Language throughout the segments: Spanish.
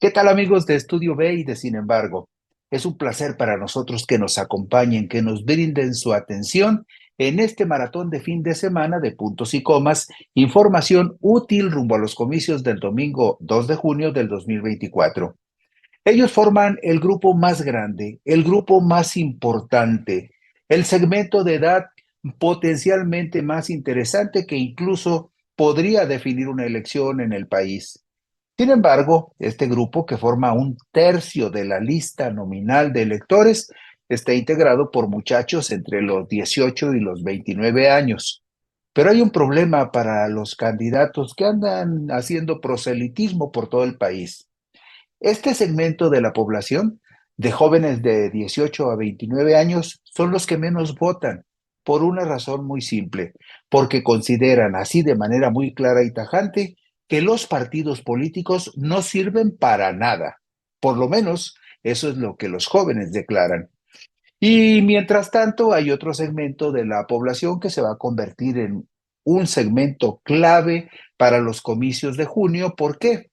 ¿Qué tal amigos de Estudio B y de Sin embargo? Es un placer para nosotros que nos acompañen, que nos brinden su atención en este maratón de fin de semana de puntos y comas, información útil rumbo a los comicios del domingo 2 de junio del 2024. Ellos forman el grupo más grande, el grupo más importante, el segmento de edad potencialmente más interesante que incluso podría definir una elección en el país. Sin embargo, este grupo, que forma un tercio de la lista nominal de electores, está integrado por muchachos entre los 18 y los 29 años. Pero hay un problema para los candidatos que andan haciendo proselitismo por todo el país. Este segmento de la población, de jóvenes de 18 a 29 años, son los que menos votan, por una razón muy simple, porque consideran así de manera muy clara y tajante que los partidos políticos no sirven para nada. Por lo menos eso es lo que los jóvenes declaran. Y mientras tanto, hay otro segmento de la población que se va a convertir en un segmento clave para los comicios de junio. ¿Por qué?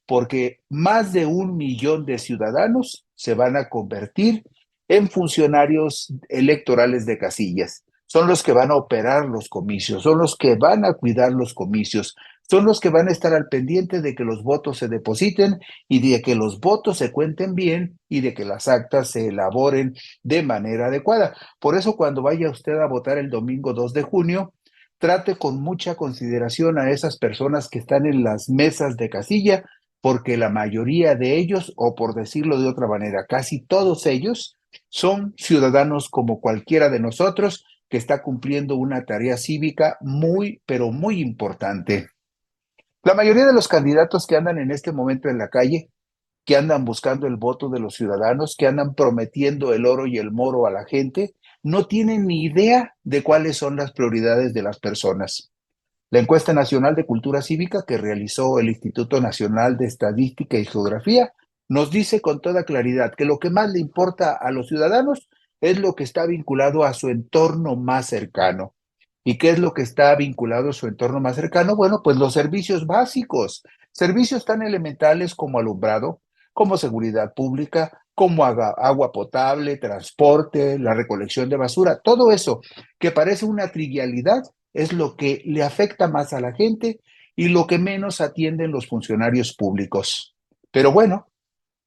Porque más de 1 millón de ciudadanos se van a convertir en funcionarios electorales de casillas. Son los que van a operar los comicios, son los que van a cuidar los comicios, son los que van a estar al pendiente de que los votos se depositen y de que los votos se cuenten bien y de que las actas se elaboren de manera adecuada. Por eso, cuando vaya usted a votar el domingo 2 de junio, trate con mucha consideración a esas personas que están en las mesas de casilla, porque la mayoría de ellos, o por decirlo de otra manera, casi todos ellos, son ciudadanos como cualquiera de nosotros que está cumpliendo una tarea cívica muy, pero muy importante. La mayoría de los candidatos que andan en este momento en la calle, que andan buscando el voto de los ciudadanos, que andan prometiendo el oro y el moro a la gente, no tienen ni idea de cuáles son las prioridades de las personas. La encuesta nacional de cultura cívica que realizó el Instituto Nacional de Estadística y Geografía nos dice con toda claridad que lo que más le importa a los ciudadanos es lo que está vinculado a su entorno más cercano. ¿Y qué es lo que está vinculado a su entorno más cercano? Bueno, pues los servicios básicos, servicios tan elementales como alumbrado, como seguridad pública, como agua potable, transporte, la recolección de basura, todo eso que parece una trivialidad es lo que le afecta más a la gente y lo que menos atienden los funcionarios públicos. Pero bueno,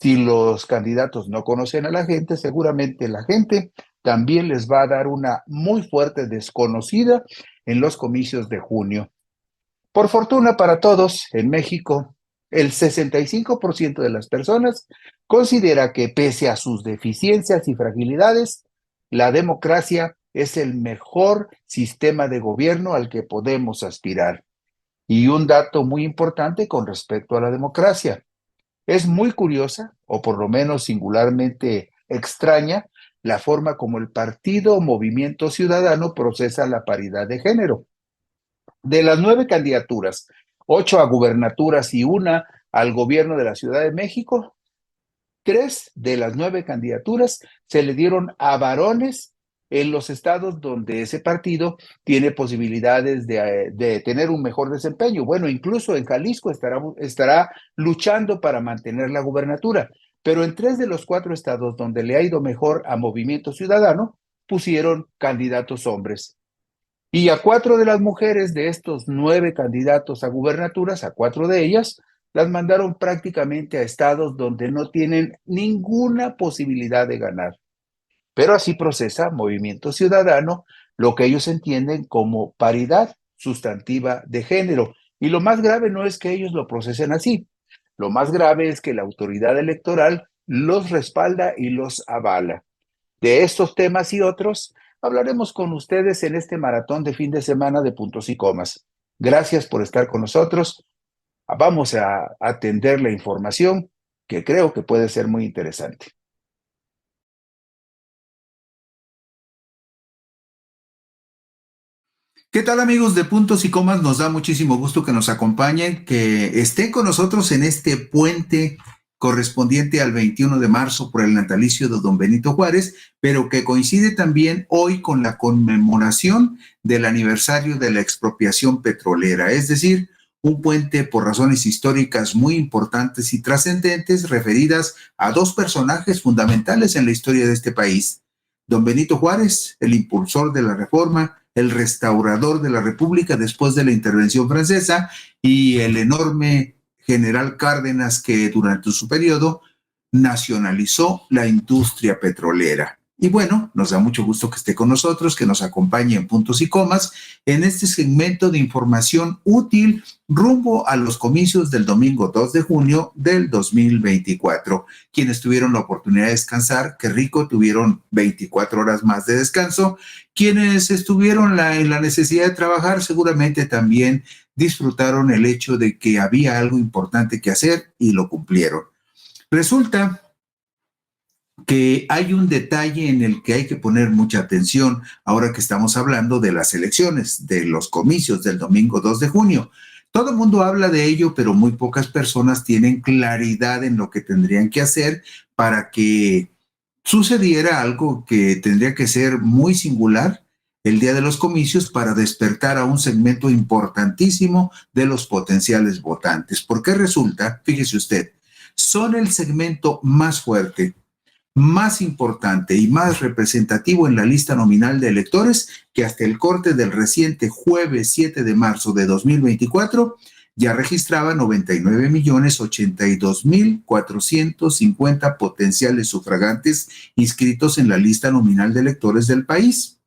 si los candidatos no conocen a la gente, seguramente la gente también les va a dar una muy fuerte desconocida en los comicios de junio. Por fortuna para todos, en México, el 65% de las personas considera que pese a sus deficiencias y fragilidades, la democracia es el mejor sistema de gobierno al que podemos aspirar. Y un dato muy importante con respecto a la democracia. Es muy curiosa, o por lo menos singularmente extraña, la forma como el partido o movimiento ciudadano procesa la paridad de género. De las 9 candidaturas, 8 a gubernaturas y una al gobierno de la Ciudad de México, 3 de las 9 candidaturas se le dieron a varones en los estados donde ese partido tiene posibilidades de tener un mejor desempeño. Bueno, incluso en Jalisco estará luchando para mantener la gubernatura, pero en 3 de los 4 estados donde le ha ido mejor a Movimiento Ciudadano, pusieron candidatos hombres. Y a 4 de las mujeres de estos 9 candidatos a gubernaturas, a 4 de ellas, las mandaron prácticamente a estados donde no tienen ninguna posibilidad de ganar. Pero así procesa Movimiento Ciudadano lo que ellos entienden como paridad sustantiva de género. Y lo más grave no es que ellos lo procesen así. Lo más grave es que la autoridad electoral los respalda y los avala. De estos temas y otros hablaremos con ustedes en este maratón de fin de semana de puntos y comas. Gracias por estar con nosotros. Vamos a atender la información que creo que puede ser muy interesante. ¿Qué tal amigos de Puntos y Comas? Nos da muchísimo gusto que nos acompañen, que estén con nosotros en este puente correspondiente al 21 de marzo por el natalicio de don Benito Juárez, pero que coincide también hoy con la conmemoración del aniversario de la expropiación petrolera, es decir, un puente por razones históricas muy importantes y trascendentes referidas a dos personajes fundamentales en la historia de este país. Don Benito Juárez, el impulsor de la Reforma, el restaurador de la República después de la intervención francesa, y el enorme general Cárdenas, que durante su periodo nacionalizó la industria petrolera. Y bueno, nos da mucho gusto que esté con nosotros, que nos acompañe en Puntos y Comas en este segmento de información útil rumbo a los comicios del domingo 2 de junio del 2024. Quienes tuvieron la oportunidad de descansar, qué rico, tuvieron 24 horas más de descanso. Quienes estuvieron en la necesidad de trabajar, seguramente también disfrutaron el hecho de que había algo importante que hacer y lo cumplieron. Resulta que hay un detalle en el que hay que poner mucha atención ahora que estamos hablando de las elecciones, de los comicios del domingo 2 de junio. Todo el mundo habla de ello, pero muy pocas personas tienen claridad en lo que tendrían que hacer para que sucediera algo que tendría que ser muy singular el día de los comicios para despertar a un segmento importantísimo de los potenciales votantes. Porque resulta, fíjese usted, son el segmento más fuerte, más importante y más representativo en la lista nominal de electores que hasta el corte del reciente jueves 7 de marzo de 2024 ya registraba 99,82,450 potenciales sufragantes inscritos en la lista nominal de electores del país,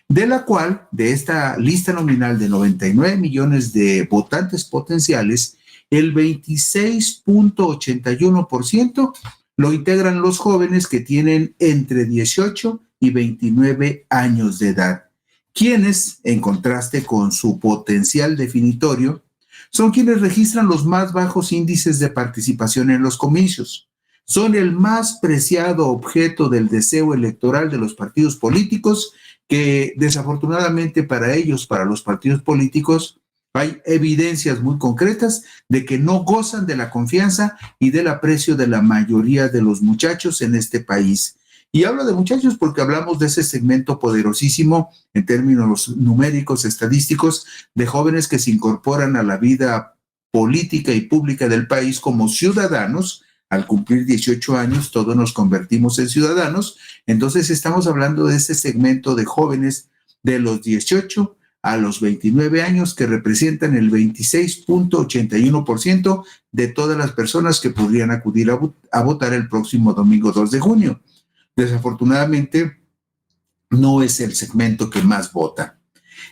de la cual, de esta lista nominal de 99 millones de votantes potenciales, el 26,81% lo integran los jóvenes que tienen entre 18 y 29 años de edad, quienes, en contraste con su potencial definitorio, son quienes registran los más bajos índices de participación en los comicios. Son el más preciado objeto del deseo electoral de los partidos políticos, que desafortunadamente para ellos, para los partidos políticos, hay evidencias muy concretas de que no gozan de la confianza y del aprecio de la mayoría de los muchachos en este país. Y hablo de muchachos porque hablamos de ese segmento poderosísimo en términos numéricos, estadísticos, de jóvenes que se incorporan a la vida política y pública del país como ciudadanos. Al cumplir 18 años, todos nos convertimos en ciudadanos. Entonces estamos hablando de ese segmento de jóvenes de los 18 a los 29 años, que representan el 26,81% de todas las personas que podrían acudir a votar el próximo domingo 2 de junio. Desafortunadamente, no es el segmento que más vota.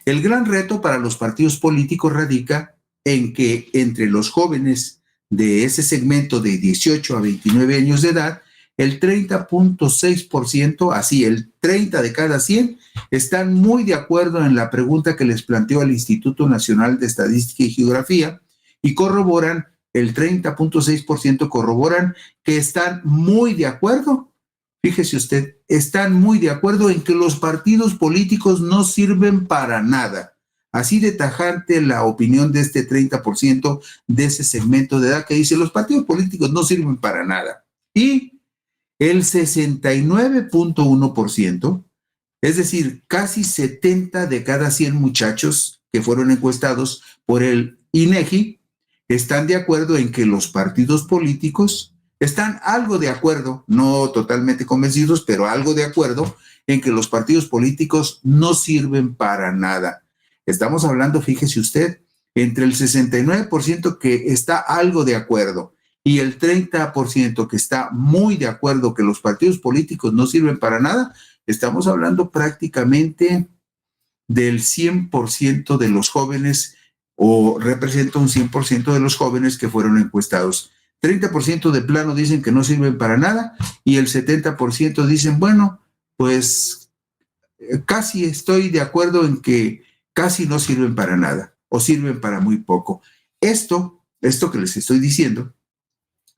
El gran reto para los partidos políticos radica en que entre los jóvenes de ese segmento de 18 a 29 años de edad, el 30,6%, así el 30 de cada 100, están muy de acuerdo en la pregunta que les planteó el Instituto Nacional de Estadística y Geografía, y corroboran, el 30,6% corroboran que están muy de acuerdo. Fíjese usted, están muy de acuerdo en que los partidos políticos no sirven para nada. Así de tajante la opinión de este 30% de ese segmento de edad que dice los partidos políticos no sirven para nada. Y el 69,1%, es decir, casi 70 de cada 100 muchachos que fueron encuestados por el INEGI, están de acuerdo en que los partidos políticos están algo de acuerdo, no totalmente convencidos, pero algo de acuerdo en que los partidos políticos no sirven para nada. Estamos hablando, fíjese usted, entre el 69% que está algo de acuerdo y el 30% que está muy de acuerdo que los partidos políticos no sirven para nada, estamos hablando prácticamente del 100% de los jóvenes, o representa un 100% de los jóvenes que fueron encuestados. 30% de plano dicen que no sirven para nada y el 70% dicen, bueno, pues casi estoy de acuerdo en que casi no sirven para nada o sirven para muy poco. Esto que les estoy diciendo,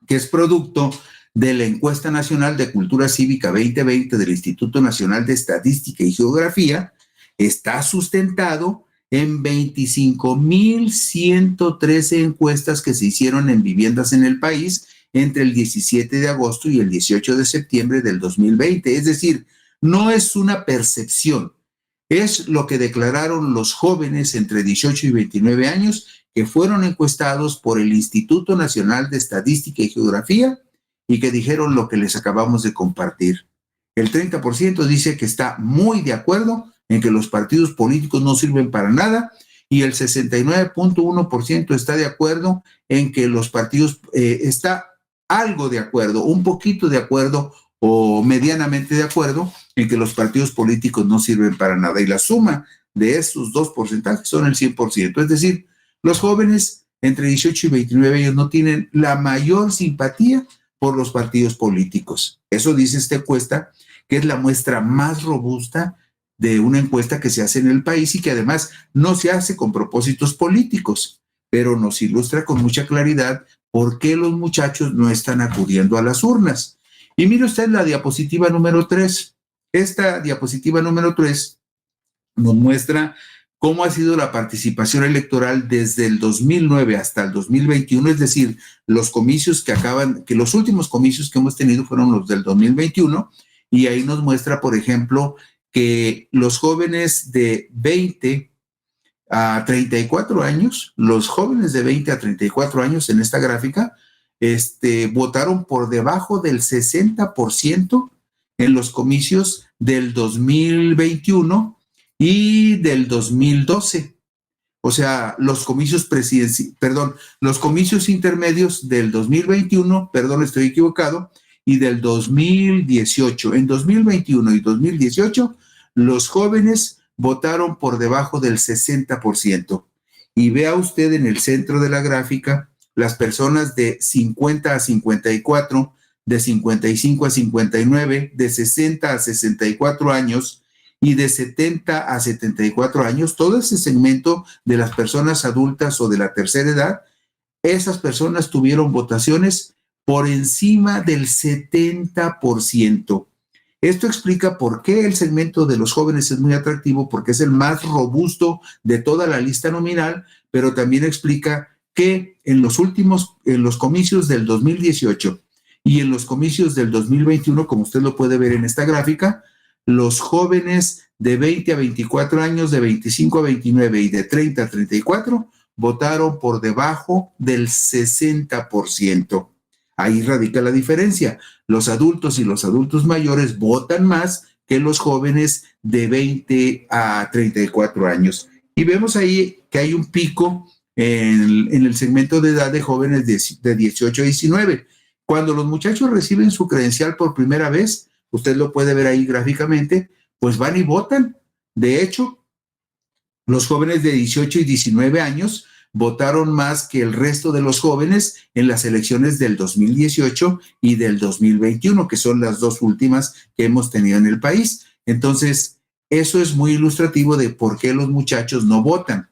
que es producto de la Encuesta Nacional de Cultura Cívica 2020 del Instituto Nacional de Estadística y Geografía, está sustentado en 25,113 encuestas que se hicieron en viviendas en el país entre el 17 de agosto y el 18 de septiembre del 2020. Es decir, no es una percepción, Es lo que declararon los jóvenes entre 18 y 29 años que fueron encuestados por el Instituto Nacional de Estadística y Geografía y que dijeron lo que les acabamos de compartir. El 30% dice que está muy de acuerdo en que los partidos políticos no sirven para nada y el 69.1% está de acuerdo en que los partidos, está algo de acuerdo, un poquito de acuerdo o medianamente de acuerdo en que los partidos políticos no sirven para nada. Y la suma de esos dos porcentajes son el 100%. Es decir, los jóvenes entre 18 y 29 años no tienen la mayor simpatía por los partidos políticos. Eso dice esta encuesta, que es la muestra más robusta de una encuesta que se hace en el país y que además no se hace con propósitos políticos, pero nos ilustra con mucha claridad por qué los muchachos no están acudiendo a las urnas. Y mire usted la diapositiva número 3. Esta diapositiva número 3 nos muestra cómo ha sido la participación electoral desde el 2009 hasta el 2021, es decir, los comicios que los últimos comicios que hemos tenido fueron los del 2021, y ahí nos muestra, por ejemplo, que los jóvenes de 20 a 34 años, los jóvenes de 20 a 34 años en esta gráfica, votaron por debajo del 60% en los comicios del 2021 y del 2012. O sea, los comicios los comicios intermedios del 2021, estoy equivocado, y del 2018. En 2021 y 2018, los jóvenes votaron por debajo del 60%. Y vea usted en el centro de la gráfica, las personas de 50 a 54, de 55 a 59, de 60 a 64 años y de 70 a 74 años, todo ese segmento de las personas adultas o de la tercera edad, esas personas tuvieron votaciones por encima del 70%. Esto explica por qué el segmento de los jóvenes es muy atractivo, porque es el más robusto de toda la lista nominal, pero también explica que en los comicios del 2018 y en los comicios del 2021, como usted lo puede ver en esta gráfica, los jóvenes de 20 a 24 años, de 25 a 29 y de 30 a 34 votaron por debajo del 60%. Ahí radica la diferencia. Los adultos y los adultos mayores votan más que los jóvenes de 20 a 34 años. Y vemos ahí que hay un pico en el segmento de edad de jóvenes de 18 a 19. Cuando los muchachos reciben su credencial por primera vez, usted lo puede ver ahí gráficamente, pues van y votan. De hecho, los jóvenes de 18 y 19 años votaron más que el resto de los jóvenes en las elecciones del 2018 y del 2021, que son las dos últimas que hemos tenido en el país. Entonces, eso es muy ilustrativo de por qué los muchachos no votan.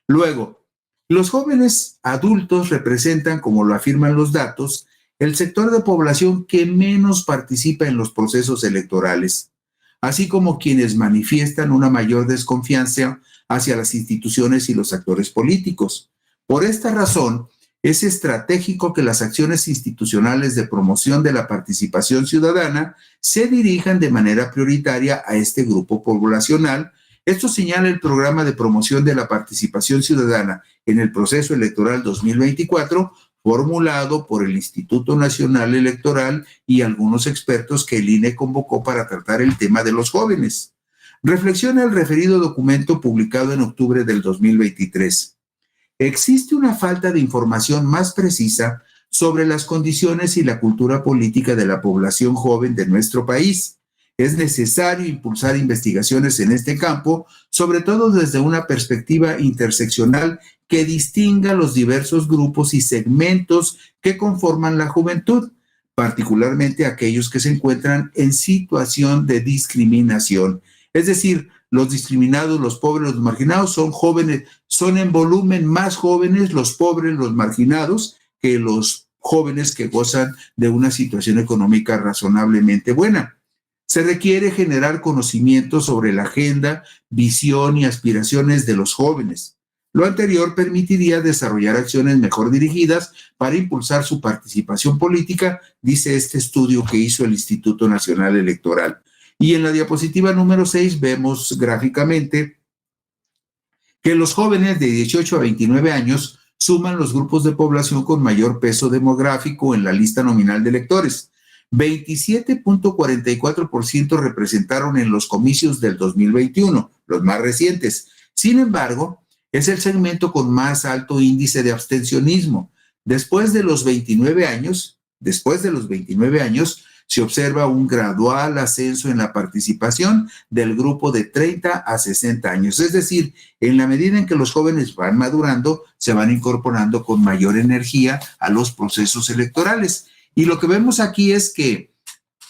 Luego, los jóvenes adultos representan, como lo afirman los datos, el sector de población que menos participa en los procesos electorales, así como quienes manifiestan una mayor desconfianza hacia las instituciones y los actores políticos. Por esta razón, es estratégico que las acciones institucionales de promoción de la participación ciudadana se dirijan de manera prioritaria a este grupo poblacional. Esto señala el Programa de Promoción de la Participación Ciudadana en el Proceso Electoral 2024, formulado por el Instituto Nacional Electoral y algunos expertos que el INE convocó para tratar el tema de los jóvenes. Reflexiona el referido documento publicado en octubre del 2023. Existe una falta de información más precisa sobre las condiciones y la cultura política de la población joven de nuestro país. Es necesario impulsar investigaciones en este campo, sobre todo desde una perspectiva interseccional que distinga los diversos grupos y segmentos que conforman la juventud, particularmente aquellos que se encuentran en situación de discriminación. Es decir, los discriminados, los pobres, los marginados son jóvenes, son en volumen más jóvenes los pobres, los marginados, que los jóvenes que gozan de una situación económica razonablemente buena. Se requiere generar conocimiento sobre la agenda, visión y aspiraciones de los jóvenes. Lo anterior permitiría desarrollar acciones mejor dirigidas para impulsar su participación política, dice este estudio que hizo el Instituto Nacional Electoral. Y en la diapositiva número 6 vemos gráficamente que los jóvenes de 18 a 29 años suman los grupos de población con mayor peso demográfico en la lista nominal de electores. 27.44% representaron en los comicios del 2021, los más recientes. Sin embargo, es el segmento con más alto índice de abstencionismo. Después de los 29 años, se observa un gradual ascenso en la participación del grupo de 30 a 60 años. Es decir, en la medida en que los jóvenes van madurando, se van incorporando con mayor energía a los procesos electorales. Y lo que vemos aquí es que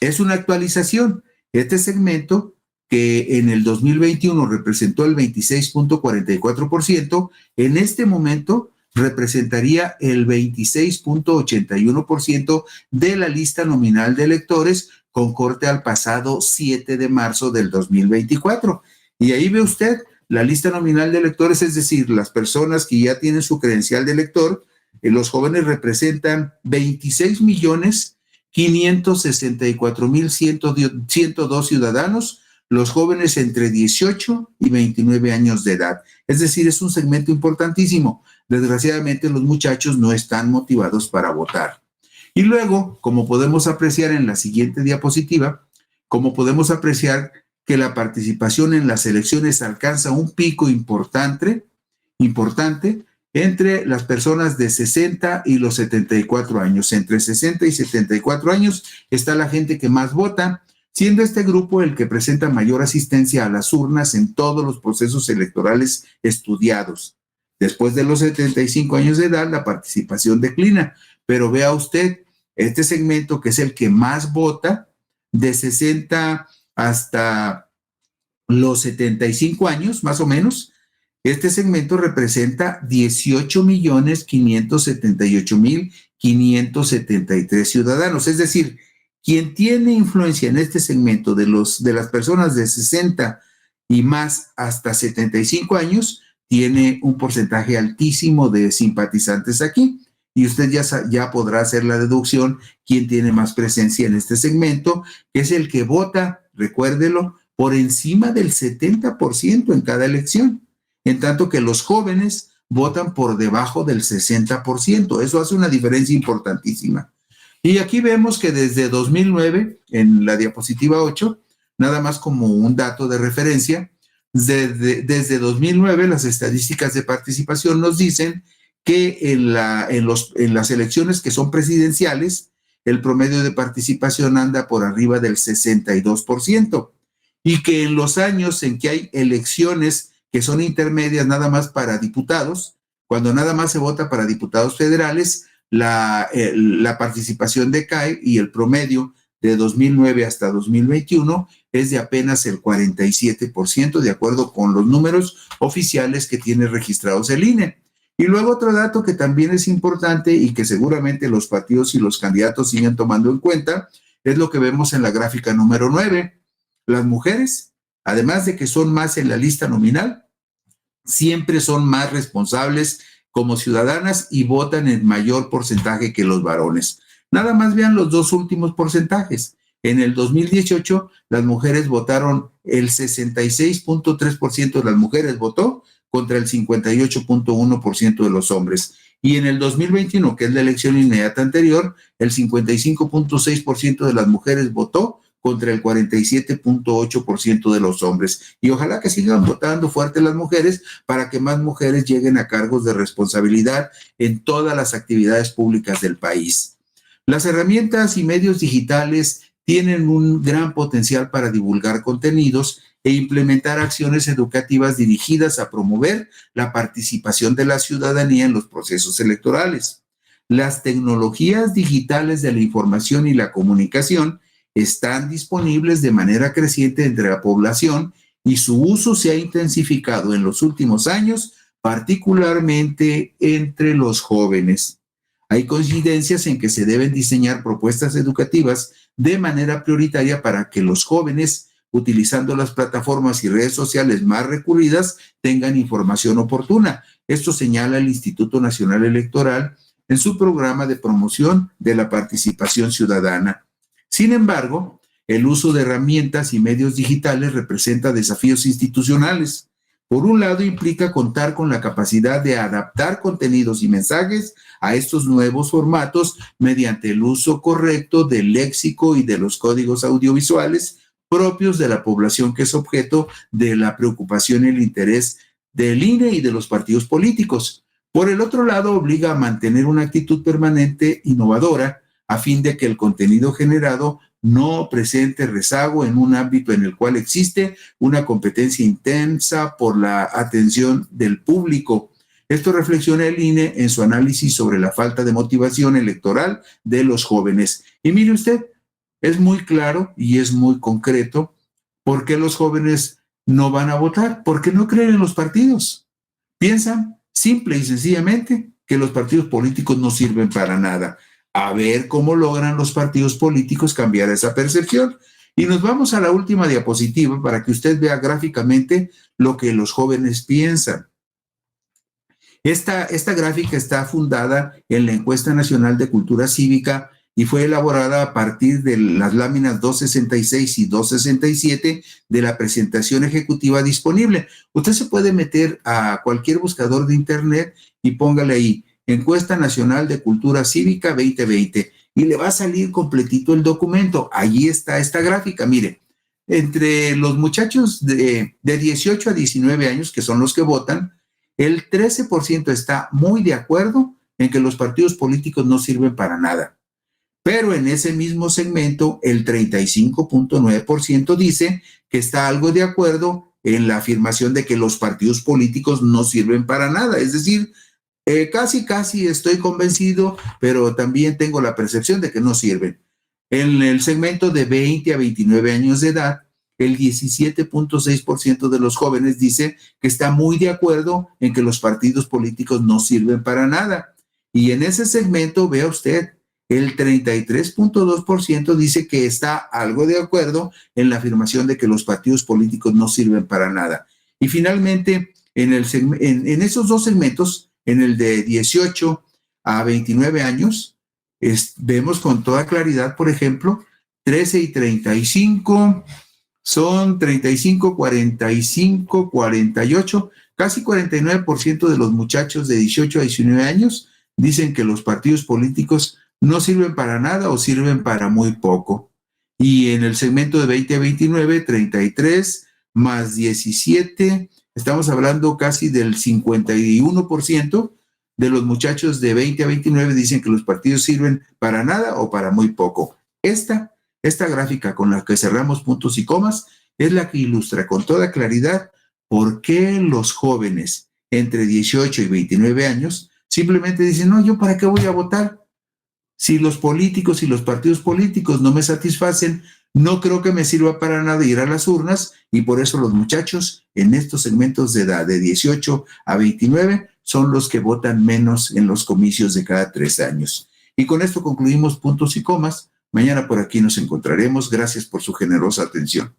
es una actualización. Este segmento, que en el 2021 representó el 26.44%, en este momento representaría el 26.81% de la lista nominal de electores con corte al pasado 7 de marzo del 2024. Y ahí ve usted la lista nominal de electores, es decir, las personas que ya tienen su credencial de elector. Los jóvenes representan 26.564.102 ciudadanos, los jóvenes entre 18 y 29 años de edad. Es decir, es un segmento importantísimo. Desgraciadamente, los muchachos no están motivados para votar. Y luego, como podemos apreciar en la siguiente diapositiva, como podemos apreciar que la participación en las elecciones alcanza un pico importante entre las personas de 60 y los 74 años. Entre 60 y 74 años está la gente que más vota, siendo este grupo el que presenta mayor asistencia a las urnas en todos los procesos electorales estudiados. Después de los 75 años de edad, la participación declina, pero vea usted, este segmento que es el que más vota, de 60 hasta los 75 años, más o menos, este segmento representa 18.578.573 ciudadanos. Es decir, quien tiene influencia en este segmento de las personas de 60 y más hasta 75 años, tiene un porcentaje altísimo de simpatizantes aquí. Y usted ya podrá hacer la deducción quién tiene más presencia en este segmento, que es el que vota, recuérdelo, por encima del 70% en cada elección, en tanto que los jóvenes votan por debajo del 60%. Eso hace una diferencia importantísima. Y aquí vemos que desde 2009, en la diapositiva 8, nada más como un dato de referencia, desde 2009 las estadísticas de participación nos dicen que en las elecciones que son presidenciales, el promedio de participación anda por arriba del 62%, y que en los años en que hay elecciones que son intermedias nada más para diputados, cuando nada más se vota para diputados federales, la participación decae y el promedio de 2009 hasta 2021 es de apenas el 47%, de acuerdo con los números oficiales que tiene registrados el INE. Y luego otro dato que también es importante y que seguramente los partidos y los candidatos siguen tomando en cuenta, es lo que vemos en la gráfica número 9. Las mujeres, además de que son más en la lista nominal, siempre son más responsables como ciudadanas y votan en mayor porcentaje que los varones. Nada más vean los dos últimos porcentajes. En el 2018, las mujeres votaron, el 66.3% de las mujeres votó contra el 58.1% de los hombres. Y en el 2021, que es la elección inmediata anterior, el 55.6% de las mujeres votó contra el 47.8% de los hombres. Y ojalá que sigan votando fuerte las mujeres para que más mujeres lleguen a cargos de responsabilidad en todas las actividades públicas del país. Las herramientas y medios digitales tienen un gran potencial para divulgar contenidos e implementar acciones educativas dirigidas a promover la participación de la ciudadanía en los procesos electorales. Las tecnologías digitales de la información y la comunicación están disponibles de manera creciente entre la población y su uso se ha intensificado en los últimos años, particularmente entre los jóvenes. Hay coincidencias en que se deben diseñar propuestas educativas de manera prioritaria para que los jóvenes, utilizando las plataformas y redes sociales más recurridas, tengan información oportuna. Esto señala el Instituto Nacional Electoral en su programa de promoción de la participación ciudadana. Sin embargo, el uso de herramientas y medios digitales representa desafíos institucionales. Por un lado, implica contar con la capacidad de adaptar contenidos y mensajes a estos nuevos formatos mediante el uso correcto del léxico y de los códigos audiovisuales propios de la población que es objeto de la preocupación y el interés del INE y de los partidos políticos. Por el otro lado, obliga a mantener una actitud permanente innovadora a fin de que el contenido generado no presente rezago en un ámbito en el cual existe una competencia intensa por la atención del público. Esto reflexiona el INE en su análisis sobre la falta de motivación electoral de los jóvenes. Y mire usted, es muy claro y es muy concreto por qué los jóvenes no van a votar, porque no creen en los partidos. Piensan simple y sencillamente que los partidos políticos no sirven para nada. A ver cómo logran los partidos políticos cambiar esa percepción. Y nos vamos a la última diapositiva para que usted vea gráficamente lo que los jóvenes piensan. Esta gráfica está fundada en la Encuesta Nacional de Cultura Cívica y fue elaborada a partir de las láminas 266 y 267 de la presentación ejecutiva disponible. Usted se puede meter a cualquier buscador de internet y póngale ahí Encuesta Nacional de Cultura Cívica 2020 y le va a salir completito el documento. Allí está esta gráfica, mire. Entre los muchachos de 18 a 19 años, que son los que votan, el 13% está muy de acuerdo en que los partidos políticos no sirven para nada. Pero en ese mismo segmento, el 35.9% dice que está algo de acuerdo en la afirmación de que los partidos políticos no sirven para nada. Es decir, casi estoy convencido, pero también tengo la percepción de que no sirven. En el segmento de 20 a 29 años de edad, el 17.6% de los jóvenes dice que está muy de acuerdo en que los partidos políticos no sirven para nada. Y en ese segmento, vea usted, el 33.2% dice que está algo de acuerdo en la afirmación de que los partidos políticos no sirven para nada. Y finalmente, en esos dos segmentos, en el de 18 a 29 años, vemos con toda claridad, por ejemplo, 13 y 35, son 35, 45, 48, casi 49% de los muchachos de 18 a 19 años dicen que los partidos políticos no sirven para nada o sirven para muy poco. Y en el segmento de 20 a 29, 33 más 17, estamos hablando casi del 51% de los muchachos de 20 a 29 dicen que los partidos sirven para nada o para muy poco. Esta gráfica con la que cerramos puntos y comas es la que ilustra con toda claridad por qué los jóvenes entre 18 y 29 años simplemente dicen, no, ¿yo para qué voy a votar? Si los políticos y los partidos políticos no me satisfacen, no creo que me sirva para nada ir a las urnas, y por eso los muchachos en estos segmentos de edad de 18 a 29 son los que votan menos en los comicios de cada 3 años. Y con esto concluimos puntos y comas. Mañana por aquí nos encontraremos. Gracias por su generosa atención.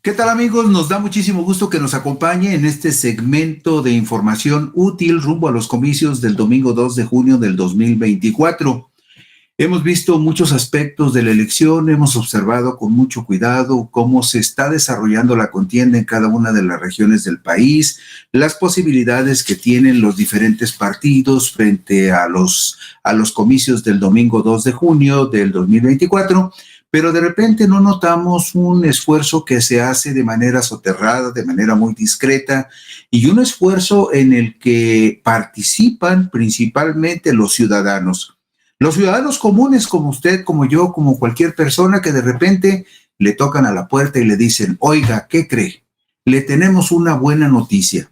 ¿Qué tal, amigos? Nos da muchísimo gusto que nos acompañe en este segmento de información útil rumbo a los comicios del domingo 2 de junio del 2024. Hemos visto muchos aspectos de la elección, hemos observado con mucho cuidado cómo se está desarrollando la contienda en cada una de las regiones del país, las posibilidades que tienen los diferentes partidos frente a los comicios del domingo 2 de junio del 2024, pero de repente no notamos un esfuerzo que se hace de manera soterrada, de manera muy discreta, y un esfuerzo en el que participan principalmente los ciudadanos. Los ciudadanos comunes como usted, como yo, como cualquier persona que de repente le tocan a la puerta y le dicen, oiga, ¿qué cree? Le tenemos una buena noticia.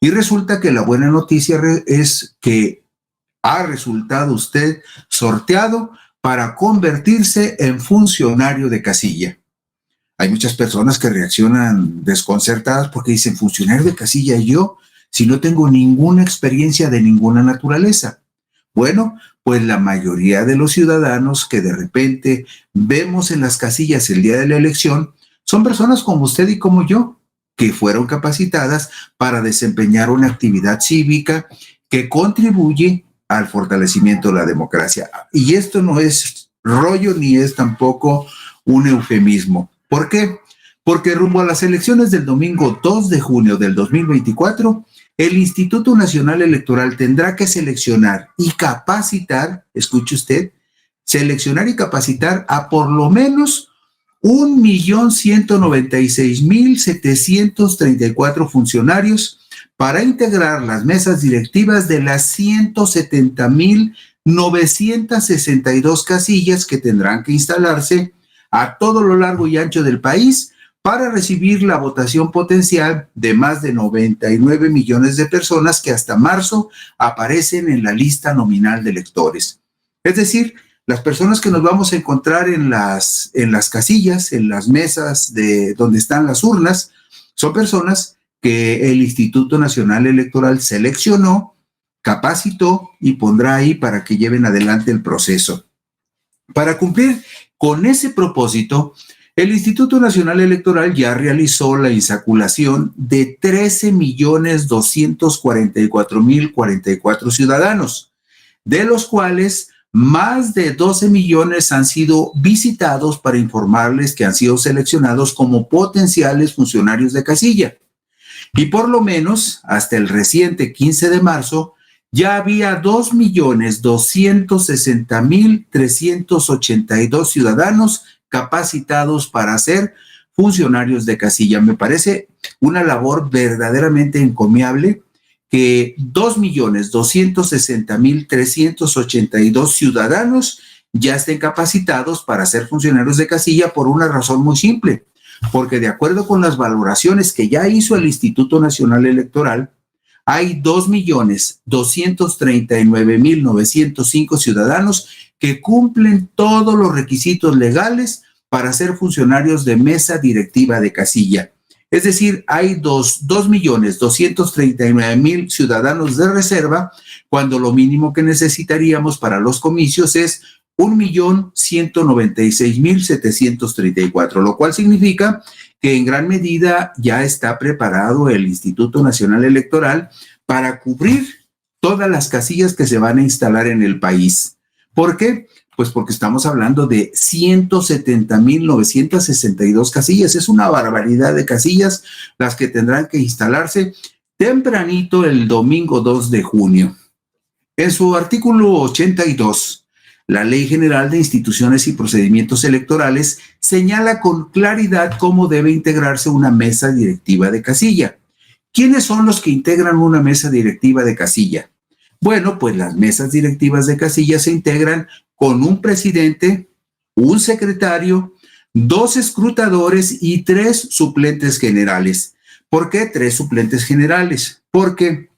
Y resulta que la buena noticia es que ha resultado usted sorteado para convertirse en funcionario de casilla. Hay muchas personas que reaccionan desconcertadas porque dicen, funcionario de casilla yo, si no tengo ninguna experiencia de ninguna naturaleza. Bueno, pues la mayoría de los ciudadanos que de repente vemos en las casillas el día de la elección son personas como usted y como yo, que fueron capacitadas para desempeñar una actividad cívica que contribuye al fortalecimiento de la democracia. Y esto no es rollo ni es tampoco un eufemismo. ¿Por qué? Porque rumbo a las elecciones del domingo 2 de junio del 2024, el Instituto Nacional Electoral tendrá que seleccionar y capacitar, escuche usted, seleccionar y capacitar a por lo menos 1.196.734 funcionarios para integrar las mesas directivas de las 170.962 casillas que tendrán que instalarse a todo lo largo y ancho del país para recibir la votación potencial de más de 99 millones de personas que hasta marzo aparecen en la lista nominal de electores. Es decir, las personas que nos vamos a encontrar en las casillas, en las mesas de donde están las urnas, son personas que el Instituto Nacional Electoral seleccionó, capacitó y pondrá ahí para que lleven adelante el proceso. Para cumplir con ese propósito, el Instituto Nacional Electoral ya realizó la insaculación de 13.244.044 ciudadanos, de los cuales más de 12 millones han sido visitados para informarles que han sido seleccionados como potenciales funcionarios de casilla. Y por lo menos hasta el reciente 15 de marzo ya había 2.260.382 ciudadanos capacitados para ser funcionarios de casilla. Me parece una labor verdaderamente encomiable que 2.260.382 ciudadanos ya estén capacitados para ser funcionarios de casilla por una razón muy simple, porque de acuerdo con las valoraciones que ya hizo el Instituto Nacional Electoral, hay 2.239.905 ciudadanos que cumplen todos los requisitos legales para ser funcionarios de mesa directiva de casilla. Es decir, hay 2.239.000 ciudadanos de reserva, cuando lo mínimo que necesitaríamos para los comicios es 1.196.734, lo cual significa que en gran medida ya está preparado el Instituto Nacional Electoral para cubrir todas las casillas que se van a instalar en el país. ¿Por qué? Pues porque estamos hablando de 170.962 casillas. Es una barbaridad de casillas las que tendrán que instalarse tempranito el domingo 2 de junio. En su artículo 82, la Ley General de Instituciones y Procedimientos Electorales señala con claridad cómo debe integrarse una mesa directiva de casilla. ¿Quiénes son los que integran una mesa directiva de casilla? Bueno, pues las mesas directivas de casilla se integran con un presidente, un secretario, 2 escrutadores y 3 suplentes generales. ¿Por qué 3 suplentes generales? Porque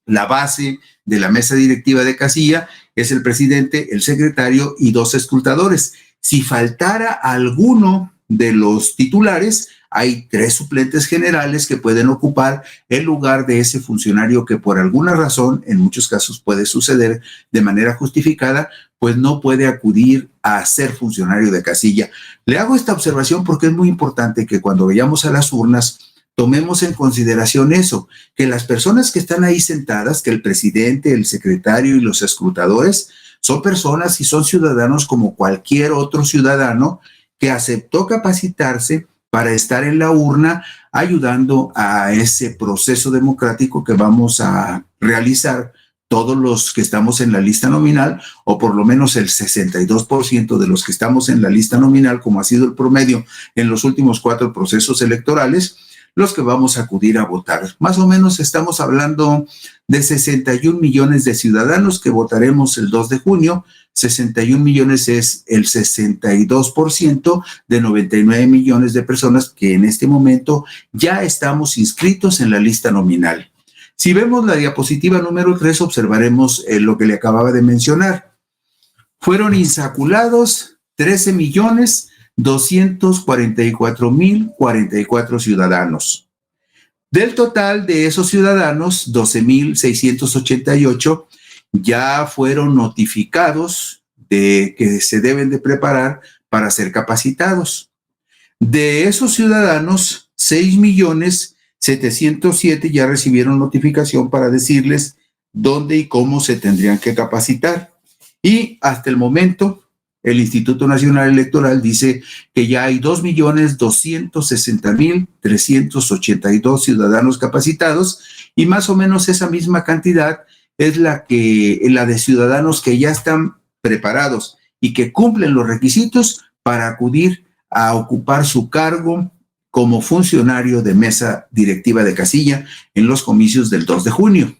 la base de la mesa directiva de casilla es el presidente, el secretario y 2 escrutadores. Si faltara alguno de los titulares, hay 3 suplentes generales que pueden ocupar el lugar de ese funcionario que por alguna razón, en muchos casos puede suceder de manera justificada, pues no puede acudir a ser funcionario de casilla. Le hago esta observación porque es muy importante que cuando vayamos a las urnas tomemos en consideración eso, que las personas que están ahí sentadas, que el presidente, el secretario y los escrutadores son personas y son ciudadanos como cualquier otro ciudadano que aceptó capacitarse para estar en la urna ayudando a ese proceso democrático que vamos a realizar todos los que estamos en la lista nominal, o por lo menos el 62% de los que estamos en la lista nominal, como ha sido el promedio en los últimos 4 procesos electorales, los que vamos a acudir a votar. Más o menos estamos hablando de 61 millones de ciudadanos que votaremos el 2 de junio. 61 millones es el 62% de 99 millones de personas que en este momento ya estamos inscritos en la lista nominal. Si vemos la diapositiva número 3, observaremos lo que le acababa de mencionar. Fueron insaculados 13.244.044 ciudadanos. Del total de esos ciudadanos, 12.688 ya fueron notificados de que se deben de preparar para ser capacitados. De esos ciudadanos, 6.707.000 ya recibieron notificación para decirles dónde y cómo se tendrían que capacitar. Y hasta el momento, el Instituto Nacional Electoral dice que ya hay 2.260.382 ciudadanos capacitados, y más o menos esa misma cantidad es la de ciudadanos que ya están preparados y que cumplen los requisitos para acudir a ocupar su cargo como funcionario de mesa directiva de casilla en los comicios del 2 de junio.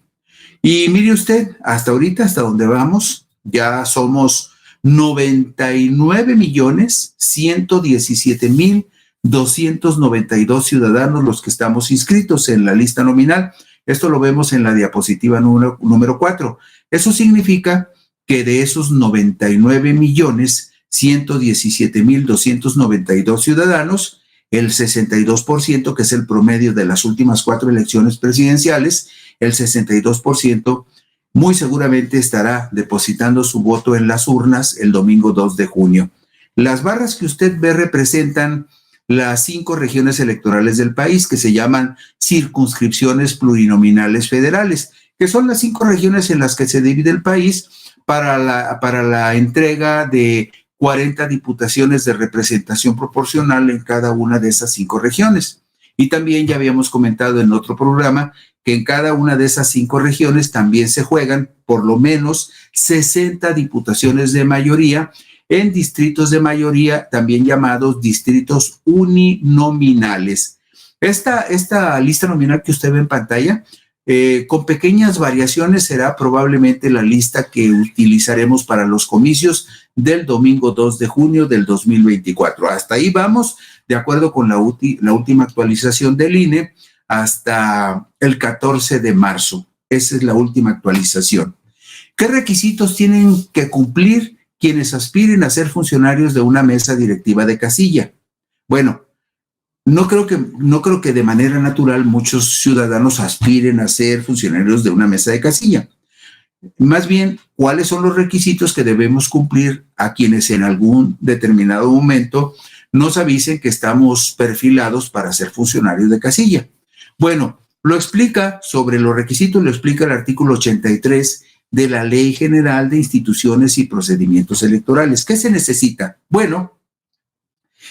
Y mire usted, hasta ahorita, hasta donde vamos, ya somos 99.117.292 ciudadanos los que estamos inscritos en la lista nominal. Esto lo vemos en la diapositiva número 4. Eso significa que de esos 99.117.292 ciudadanos, el 62%, que es el promedio de las últimas 4 elecciones presidenciales, el 62% muy seguramente estará depositando su voto en las urnas el domingo 2 de junio. Las barras que usted ve representan las 5 regiones electorales del país, que se llaman circunscripciones plurinominales federales, que son las 5 regiones en las que se divide el país para la entrega de 40 diputaciones de representación proporcional en cada una de esas 5 regiones. Y también ya habíamos comentado en otro programa que en cada una de esas 5 regiones también se juegan por lo menos 60 diputaciones de mayoría en distritos de mayoría, también llamados distritos uninominales. Esta lista nominal que usted ve en pantalla, con pequeñas variaciones, será probablemente la lista que utilizaremos para los comicios del domingo 2 de junio del 2024. Hasta ahí vamos, de acuerdo con la última actualización del INE, hasta el 14 de marzo. Esa es la última actualización. ¿Qué requisitos tienen que cumplir quienes aspiren a ser funcionarios de una mesa directiva de casilla? Bueno, no creo que de manera natural muchos ciudadanos aspiren a ser funcionarios de una mesa de casilla. Más bien, ¿cuáles son los requisitos que debemos cumplir a quienes en algún determinado momento nos avisen que estamos perfilados para ser funcionarios de casilla? Bueno, lo explica sobre los requisitos, lo explica el artículo 83 de la Ley General de Instituciones y Procedimientos Electorales. ¿Qué se necesita? Bueno,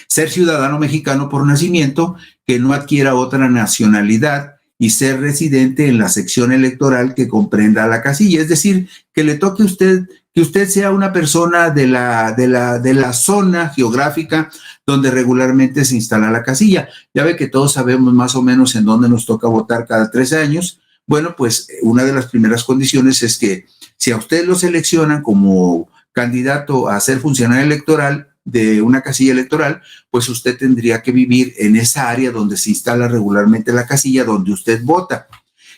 ser ciudadano mexicano por nacimiento, que no adquiera otra nacionalidad y ser residente en la sección electoral que comprenda la casilla. Es decir, que le toque a usted, que usted sea una persona de la zona geográfica donde regularmente se instala la casilla. Ya ve que todos sabemos más o menos en dónde nos toca votar cada 3 años. Bueno, pues una de las primeras condiciones es que si a usted lo seleccionan como candidato a ser funcionario electoral de una casilla electoral, pues usted tendría que vivir en esa área donde se instala regularmente la casilla donde usted vota.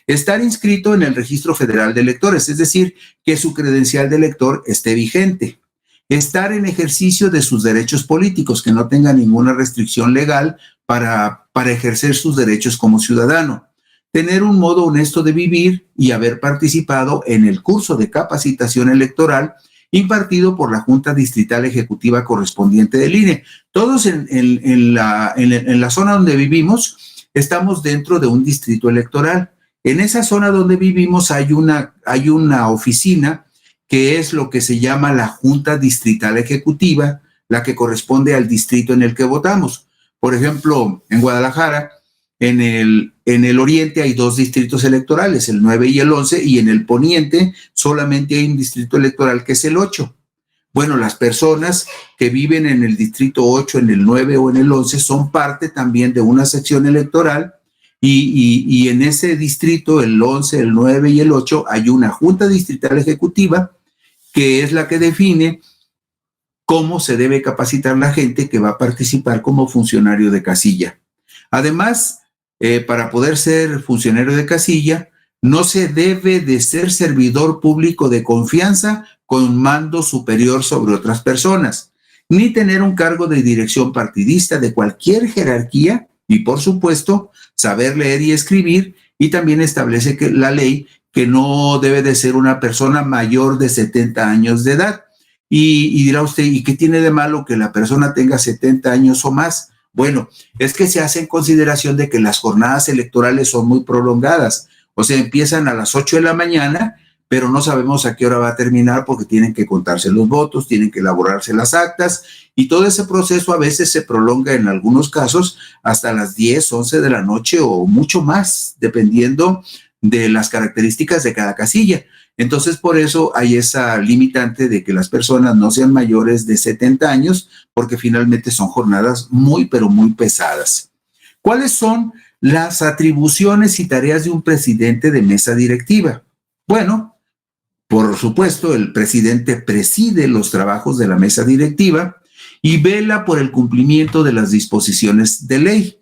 Estar inscrito en el Registro Federal de Electores, es decir, que su credencial de elector esté vigente. Estar en ejercicio de sus derechos políticos, que no tenga ninguna restricción legal para ejercer sus derechos como ciudadano. Tener un modo honesto de vivir y haber participado en el curso de capacitación electoral impartido por la Junta Distrital Ejecutiva correspondiente del INE. Todos en la zona donde vivimos estamos dentro de un distrito electoral. En esa zona donde vivimos hay una oficina que es lo que se llama la Junta Distrital Ejecutiva, la que corresponde al distrito en el que votamos. Por ejemplo, en Guadalajara, en el oriente hay 2 distritos electorales, el 9 y el 11, y en el poniente solamente hay un distrito electoral que es el 8. Bueno, las personas que viven en el distrito 8, en el 9 o en el 11 son parte también de una sección electoral y en ese distrito, el 11, el 9 y el 8, hay una Junta Distrital Ejecutiva que es la que define cómo se debe capacitar la gente que va a participar como funcionario de casilla. Además, para poder ser funcionario de casilla, no se debe de ser servidor público de confianza con mando superior sobre otras personas, ni tener un cargo de dirección partidista de cualquier jerarquía y, por supuesto, saber leer y escribir y también establece que la ley que no debe de ser una persona mayor de 70 años de edad. Y dirá usted, ¿y qué tiene de malo que la persona tenga 70 años o más? Bueno, es que se hace en consideración de que las jornadas electorales son muy prolongadas, o sea, empiezan a las 8 de la mañana, pero no sabemos a qué hora va a terminar porque tienen que contarse los votos, tienen que elaborarse las actas y todo ese proceso a veces se prolonga en algunos casos hasta las 10, 11 de la noche o mucho más, dependiendo de las características de cada casilla. Entonces, por eso hay esa limitante de que las personas no sean mayores de 70 años, porque finalmente son jornadas muy, pero muy pesadas. ¿Cuáles son las atribuciones y tareas de un presidente de mesa directiva? Bueno, por supuesto, el presidente preside los trabajos de la mesa directiva y vela por el cumplimiento de las disposiciones de ley.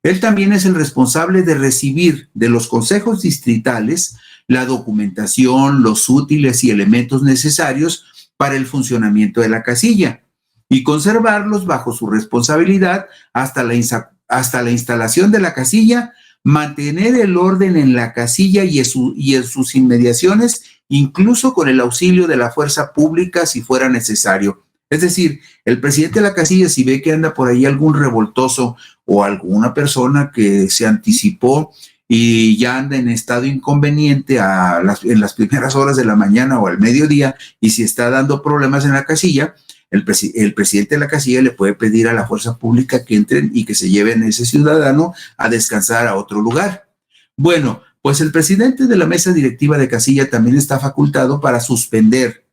Él también es el responsable de recibir de los consejos distritales la documentación, los útiles y elementos necesarios para el funcionamiento de la casilla y conservarlos bajo su responsabilidad hasta la instalación de la casilla, mantener el orden en la casilla y en sus inmediaciones, incluso con el auxilio de la fuerza pública si fuera necesario. Es decir, el presidente de la casilla, si ve que anda por ahí algún revoltoso o alguna persona que se anticipó y ya anda en estado inconveniente en las primeras horas de la mañana o al mediodía, y si está dando problemas en la casilla, el presidente de la casilla le puede pedir a la fuerza pública que entren y que se lleven a ese ciudadano a descansar a otro lugar. Bueno, pues el presidente de la mesa directiva de casilla también está facultado para suspender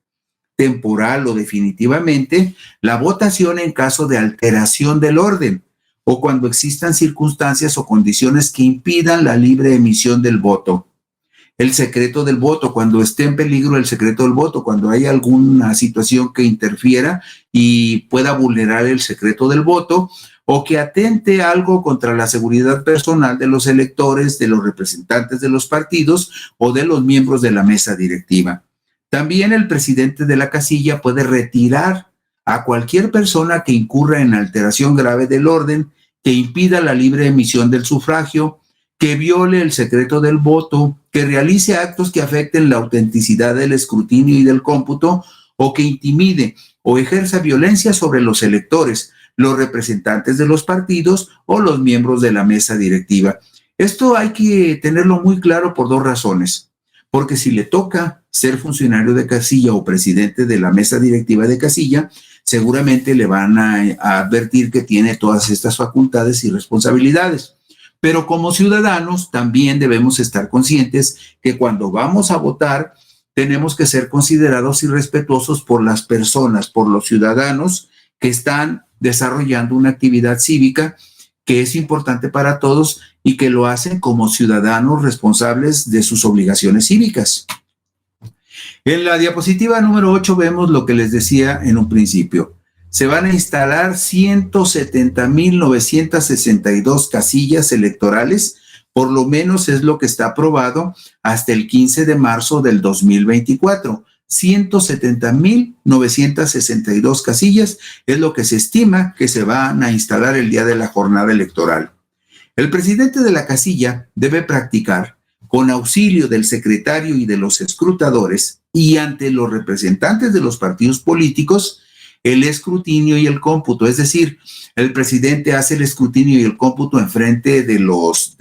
temporal o definitivamente la votación en caso de alteración del orden o cuando existan circunstancias o condiciones que impidan la libre emisión del voto. El secreto del voto, cuando esté en peligro el secreto del voto, cuando hay alguna situación que interfiera y pueda vulnerar el secreto del voto o que atente algo contra la seguridad personal de los electores, de los representantes de los partidos o de los miembros de la mesa directiva. También el presidente de la casilla puede retirar a cualquier persona que incurra en alteración grave del orden, que impida la libre emisión del sufragio, que viole el secreto del voto, que realice actos que afecten la autenticidad del escrutinio y del cómputo, o que intimide o ejerza violencia sobre los electores, los representantes de los partidos o los miembros de la mesa directiva. Esto hay que tenerlo muy claro por dos razones. Porque si le toca ser funcionario de casilla o presidente de la mesa directiva de casilla, seguramente le van a advertir que tiene todas estas facultades y responsabilidades. Pero como ciudadanos también debemos estar conscientes que cuando vamos a votar tenemos que ser considerados y respetuosos por las personas, por los ciudadanos que están desarrollando una actividad cívica que es importante para todos y que lo hacen como ciudadanos responsables de sus obligaciones cívicas. En la diapositiva número 8 vemos lo que les decía en un principio. Se van a instalar 170,962 casillas electorales, por lo menos es lo que está aprobado hasta el 15 de marzo del 2024. 170,962 casillas es lo que se estima que se van a instalar el día de la jornada electoral. El presidente de la casilla debe practicar, con auxilio del secretario y de los escrutadores y ante los representantes de los partidos políticos, el escrutinio y el cómputo. Es decir, el presidente hace el escrutinio y el cómputo en frente de los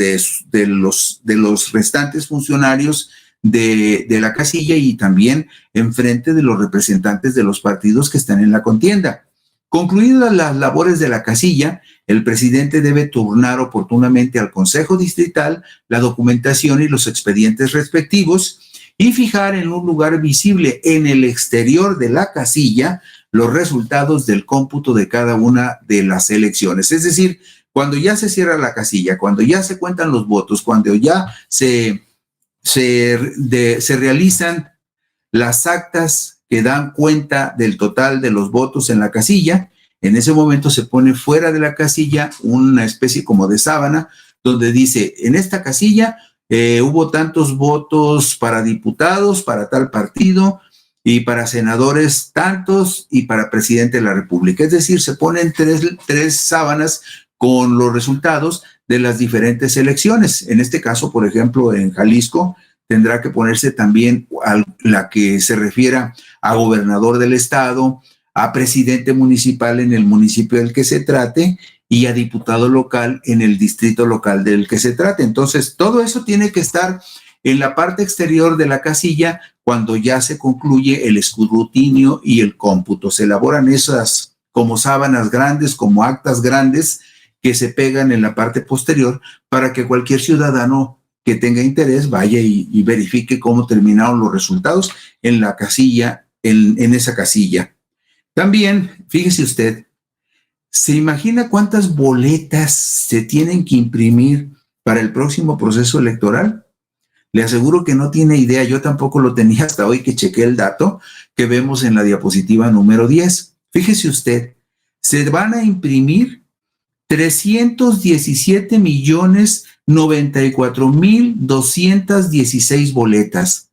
restantes funcionarios de la casilla y también en frente de los representantes de los partidos que están en la contienda. Concluidas las labores de la casilla, el presidente debe turnar oportunamente al Consejo Distrital la documentación y los expedientes respectivos y fijar en un lugar visible en el exterior de la casilla los resultados del cómputo de cada una de las elecciones. Es decir, cuando ya se cierra la casilla, cuando ya se cuentan los votos, cuando ya se realizan las actas que dan cuenta del total de los votos en la casilla, en ese momento se pone fuera de la casilla una especie como de sábana donde dice, en esta casilla hubo tantos votos para diputados, para tal partido, y para senadores tantos, y para presidente de la República. Es decir, se ponen tres sábanas con los resultados de las diferentes elecciones. En este caso, por ejemplo, en Jalisco, tendrá que ponerse también a la que se refiera a gobernador del estado, a presidente municipal en el municipio del que se trate y a diputado local en el distrito local del que se trate. Entonces, todo eso tiene que estar en la parte exterior de la casilla cuando ya se concluye el escrutinio y el cómputo. Se elaboran esas como sábanas grandes, como actas grandes que se pegan en la parte posterior para que cualquier ciudadano que tenga interés vaya y verifique cómo terminaron los resultados en la casilla, en esa casilla. También, fíjese usted, ¿se imagina cuántas boletas se tienen que imprimir para el próximo proceso electoral? Le aseguro que no tiene idea, yo tampoco lo tenía hasta hoy que chequé el dato que vemos en la diapositiva número 10. Fíjese usted, se van a imprimir 317,094,216 boletas.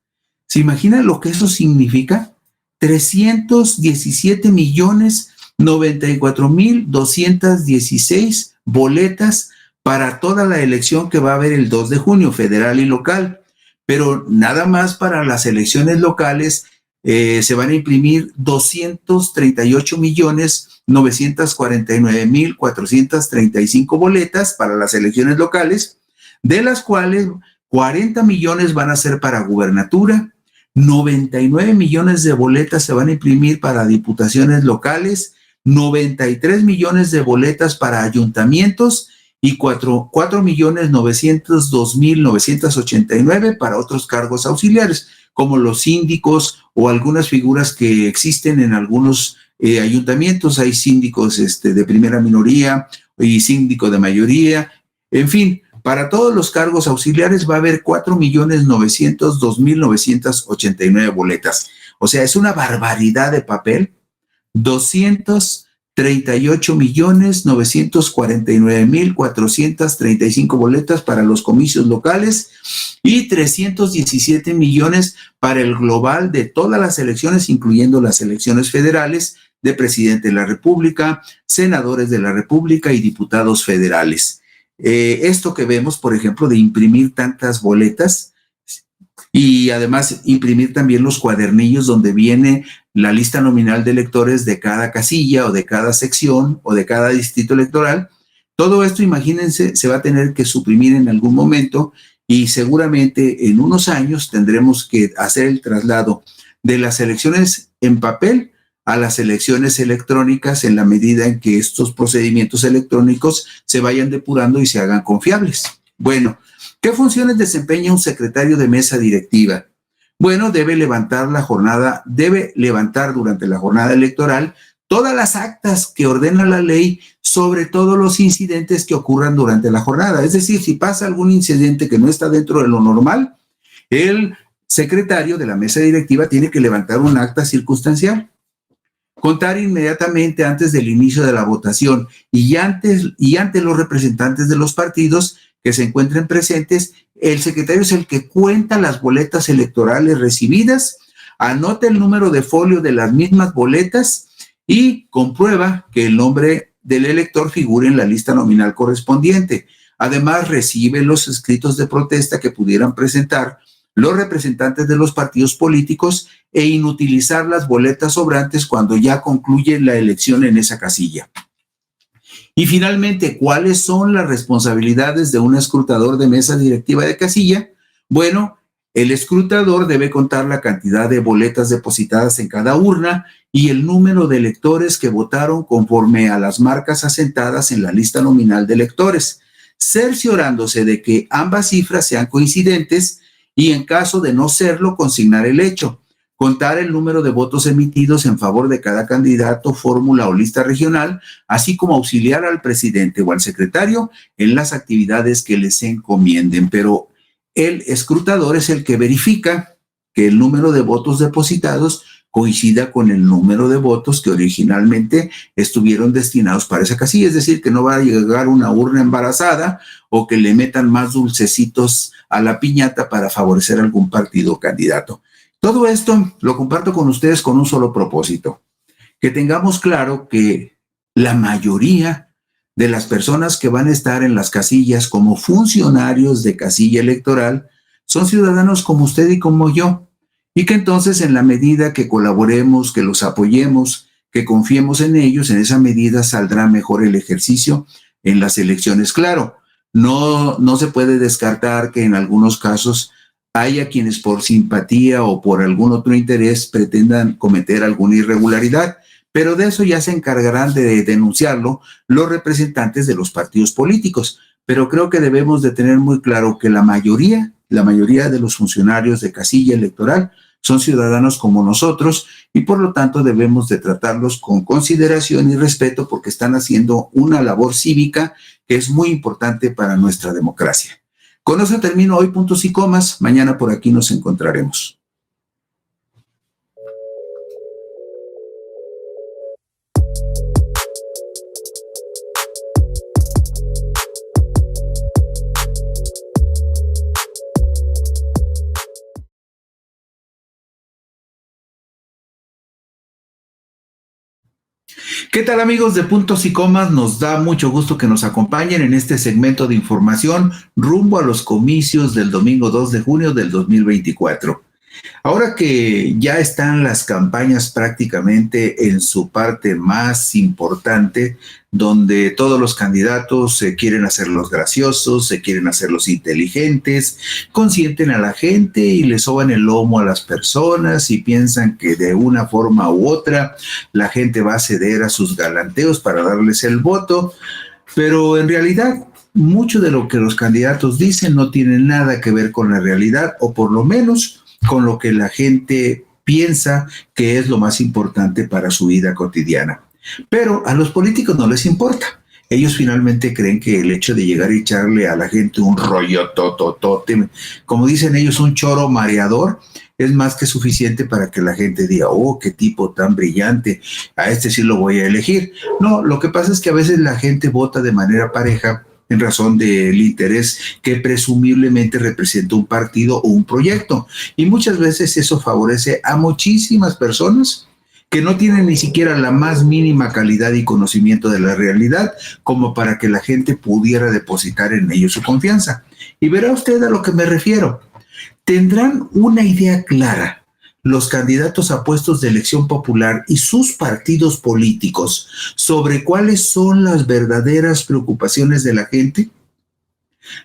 ¿Se imagina lo que eso significa? 317,094,216 boletas para toda la elección que va a haber el 2 de junio, federal y local. Pero nada más para las elecciones locales se van a imprimir 238,949,435 boletas para las elecciones locales, de las cuales 40 millones van a ser para gubernatura, 99 millones de boletas se van a imprimir para diputaciones locales, 93 millones de boletas para ayuntamientos y 4,902,989 para otros cargos auxiliares, como los síndicos o algunas figuras que existen en algunos ayuntamientos. Hay síndicos de primera minoría y síndico de mayoría. En fin, para todos los cargos auxiliares va a haber 4,902,989 boletas. O sea, es una barbaridad de papel. 238,949,435 boletas para los comicios locales y 317 millones para el global de todas las elecciones, incluyendo las elecciones federales de presidente de la República, senadores de la República y diputados federales. Esto que vemos, por ejemplo, de imprimir tantas boletas y además imprimir también los cuadernillos donde viene la lista nominal de electores de cada casilla o de cada sección o de cada distrito electoral. Todo esto, imagínense, se va a tener que suprimir en algún momento y seguramente en unos años tendremos que hacer el traslado de las elecciones en papel a las elecciones electrónicas en la medida en que estos procedimientos electrónicos se vayan depurando y se hagan confiables. Bueno, ¿qué funciones desempeña un secretario de mesa directiva? Bueno, debe levantar durante la jornada electoral todas las actas que ordena la ley sobre todos los incidentes que ocurran durante la jornada. Es decir, si pasa algún incidente que no está dentro de lo normal, el secretario de la mesa directiva tiene que levantar un acta circunstancial, contar inmediatamente antes del inicio de la votación y ante los representantes de los partidos que se encuentren presentes. El secretario es el que cuenta las boletas electorales recibidas, anota el número de folio de las mismas boletas y comprueba que el nombre del elector figure en la lista nominal correspondiente. Además, recibe los escritos de protesta que pudieran presentar los representantes de los partidos políticos e inutilizar las boletas sobrantes cuando ya concluye la elección en esa casilla. Y finalmente, ¿cuáles son las responsabilidades de un escrutador de mesa directiva de casilla? Bueno, el escrutador debe contar la cantidad de boletas depositadas en cada urna y el número de electores que votaron conforme a las marcas asentadas en la lista nominal de electores, cerciorándose de que ambas cifras sean coincidentes y, en caso de no serlo, consignar el hecho, contar el número de votos emitidos en favor de cada candidato, fórmula o lista regional, así como auxiliar al presidente o al secretario en las actividades que les encomienden. Pero el escrutador es el que verifica que el número de votos depositados coincida con el número de votos que originalmente estuvieron destinados para esa casilla. Es decir, que no va a llegar una urna embarazada o que le metan más dulcecitos a la piñata para favorecer algún partido o candidato. Todo esto lo comparto con ustedes con un solo propósito: que tengamos claro que la mayoría de las personas que van a estar en las casillas como funcionarios de casilla electoral son ciudadanos como usted y como yo, y que entonces en la medida que colaboremos, que los apoyemos, que confiemos en ellos, en esa medida saldrá mejor el ejercicio en las elecciones. Claro, no se puede descartar que en algunos casos haya quienes por simpatía o por algún otro interés pretendan cometer alguna irregularidad, pero de eso ya se encargarán de denunciarlo los representantes de los partidos políticos. Pero creo que debemos de tener muy claro que la mayoría de los funcionarios de casilla electoral son ciudadanos como nosotros y por lo tanto debemos de tratarlos con consideración y respeto porque están haciendo una labor cívica que es muy importante para nuestra democracia. Con eso termino hoy puntos y comas. Mañana por aquí nos encontraremos. ¿Qué tal amigos de Puntos y Comas? Nos da mucho gusto que nos acompañen en este segmento de información rumbo a los comicios del domingo 2 de junio del 2024. Ahora que ya están las campañas prácticamente en su parte más importante, donde todos los candidatos se quieren hacer los graciosos, se quieren hacer los inteligentes, consienten a la gente y le soban el lomo a las personas y piensan que de una forma u otra la gente va a ceder a sus galanteos para darles el voto, pero en realidad mucho de lo que los candidatos dicen no tiene nada que ver con la realidad, o por lo menos con lo que la gente piensa que es lo más importante para su vida cotidiana. Pero a los políticos no les importa. Ellos finalmente creen que el hecho de llegar y echarle a la gente un rollo tototote, como dicen ellos, un choro mareador, es más que suficiente para que la gente diga, oh, qué tipo tan brillante, a este sí lo voy a elegir. No, lo que pasa es que a veces la gente vota de manera pareja en razón del interés que presumiblemente representa un partido o un proyecto. Y muchas veces eso favorece a muchísimas personas que no tienen ni siquiera la más mínima calidad y conocimiento de la realidad como para que la gente pudiera depositar en ellos su confianza. Y verá usted a lo que me refiero. Tendrán una idea clara los candidatos a puestos de elección popular y sus partidos políticos sobre cuáles son las verdaderas preocupaciones de la gente.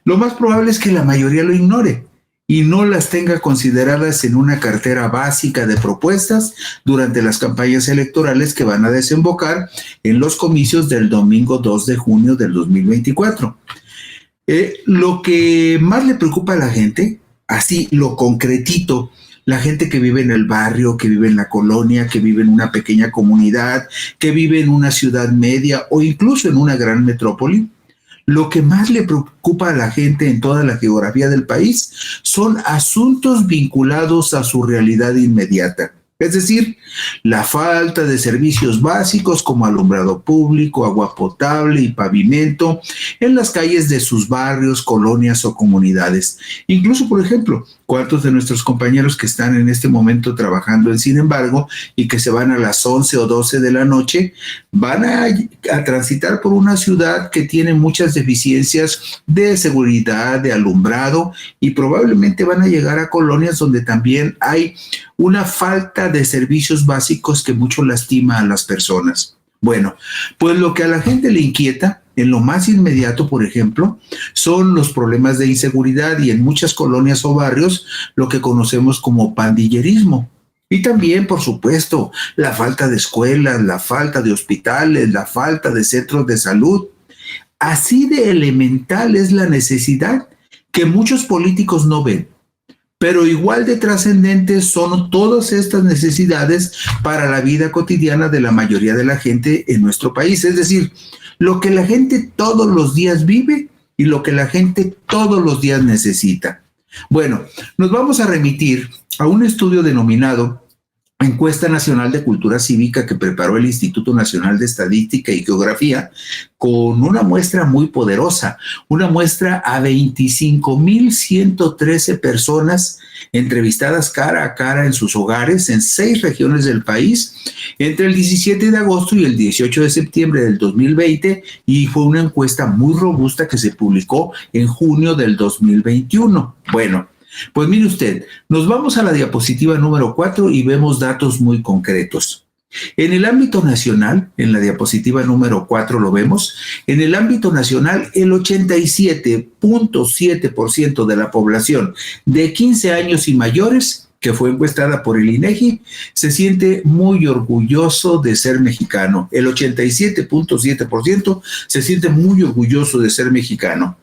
Lo más probable es que la mayoría lo ignore y no las tenga consideradas en una cartera básica de propuestas durante las campañas electorales que van a desembocar en los comicios del domingo 2 de junio del 2024. Lo que más le preocupa a la gente, así lo concretito, la gente que vive en el barrio, que vive en la colonia, que vive en una pequeña comunidad, que vive en una ciudad media o incluso en una gran metrópoli, lo que más le preocupa a la gente en toda la geografía del país son asuntos vinculados a su realidad inmediata. Es decir, la falta de servicios básicos como alumbrado público, agua potable y pavimento en las calles de sus barrios, colonias o comunidades. Incluso, por ejemplo, ¿cuántos de nuestros compañeros que están en este momento trabajando en Sin embargo y que se van a las 11 o 12 de la noche, van a transitar por una ciudad que tiene muchas deficiencias de seguridad, de alumbrado, y probablemente van a llegar a colonias donde también hay una falta de servicios básicos que mucho lastima a las personas? Bueno, pues lo que a la gente le inquieta en lo más inmediato, por ejemplo, son los problemas de inseguridad y en muchas colonias o barrios lo que conocemos como pandillerismo. Y también, por supuesto, la falta de escuelas, la falta de hospitales, la falta de centros de salud. Así de elemental es la necesidad que muchos políticos no ven. Pero igual de trascendentes son todas estas necesidades para la vida cotidiana de la mayoría de la gente en nuestro país. Es decir, lo que la gente todos los días vive y lo que la gente todos los días necesita. Bueno, nos vamos a remitir a un estudio denominado encuesta nacional de cultura cívica que preparó el Instituto Nacional de Estadística y Geografía con una muestra muy poderosa, una muestra a 25,113 personas entrevistadas cara a cara en sus hogares en 6 regiones del país entre el 17 de agosto y el 18 de septiembre del 2020, y fue una encuesta muy robusta que se publicó en junio del 2021. Bueno, pues mire usted, nos vamos a la diapositiva número 4 y vemos datos muy concretos. En el ámbito nacional, en la diapositiva número 4 lo vemos, en el ámbito nacional el 87.7% de la población de 15 años y mayores, que fue encuestada por el INEGI, se siente muy orgulloso de ser mexicano. El 87.7% se siente muy orgulloso de ser mexicano,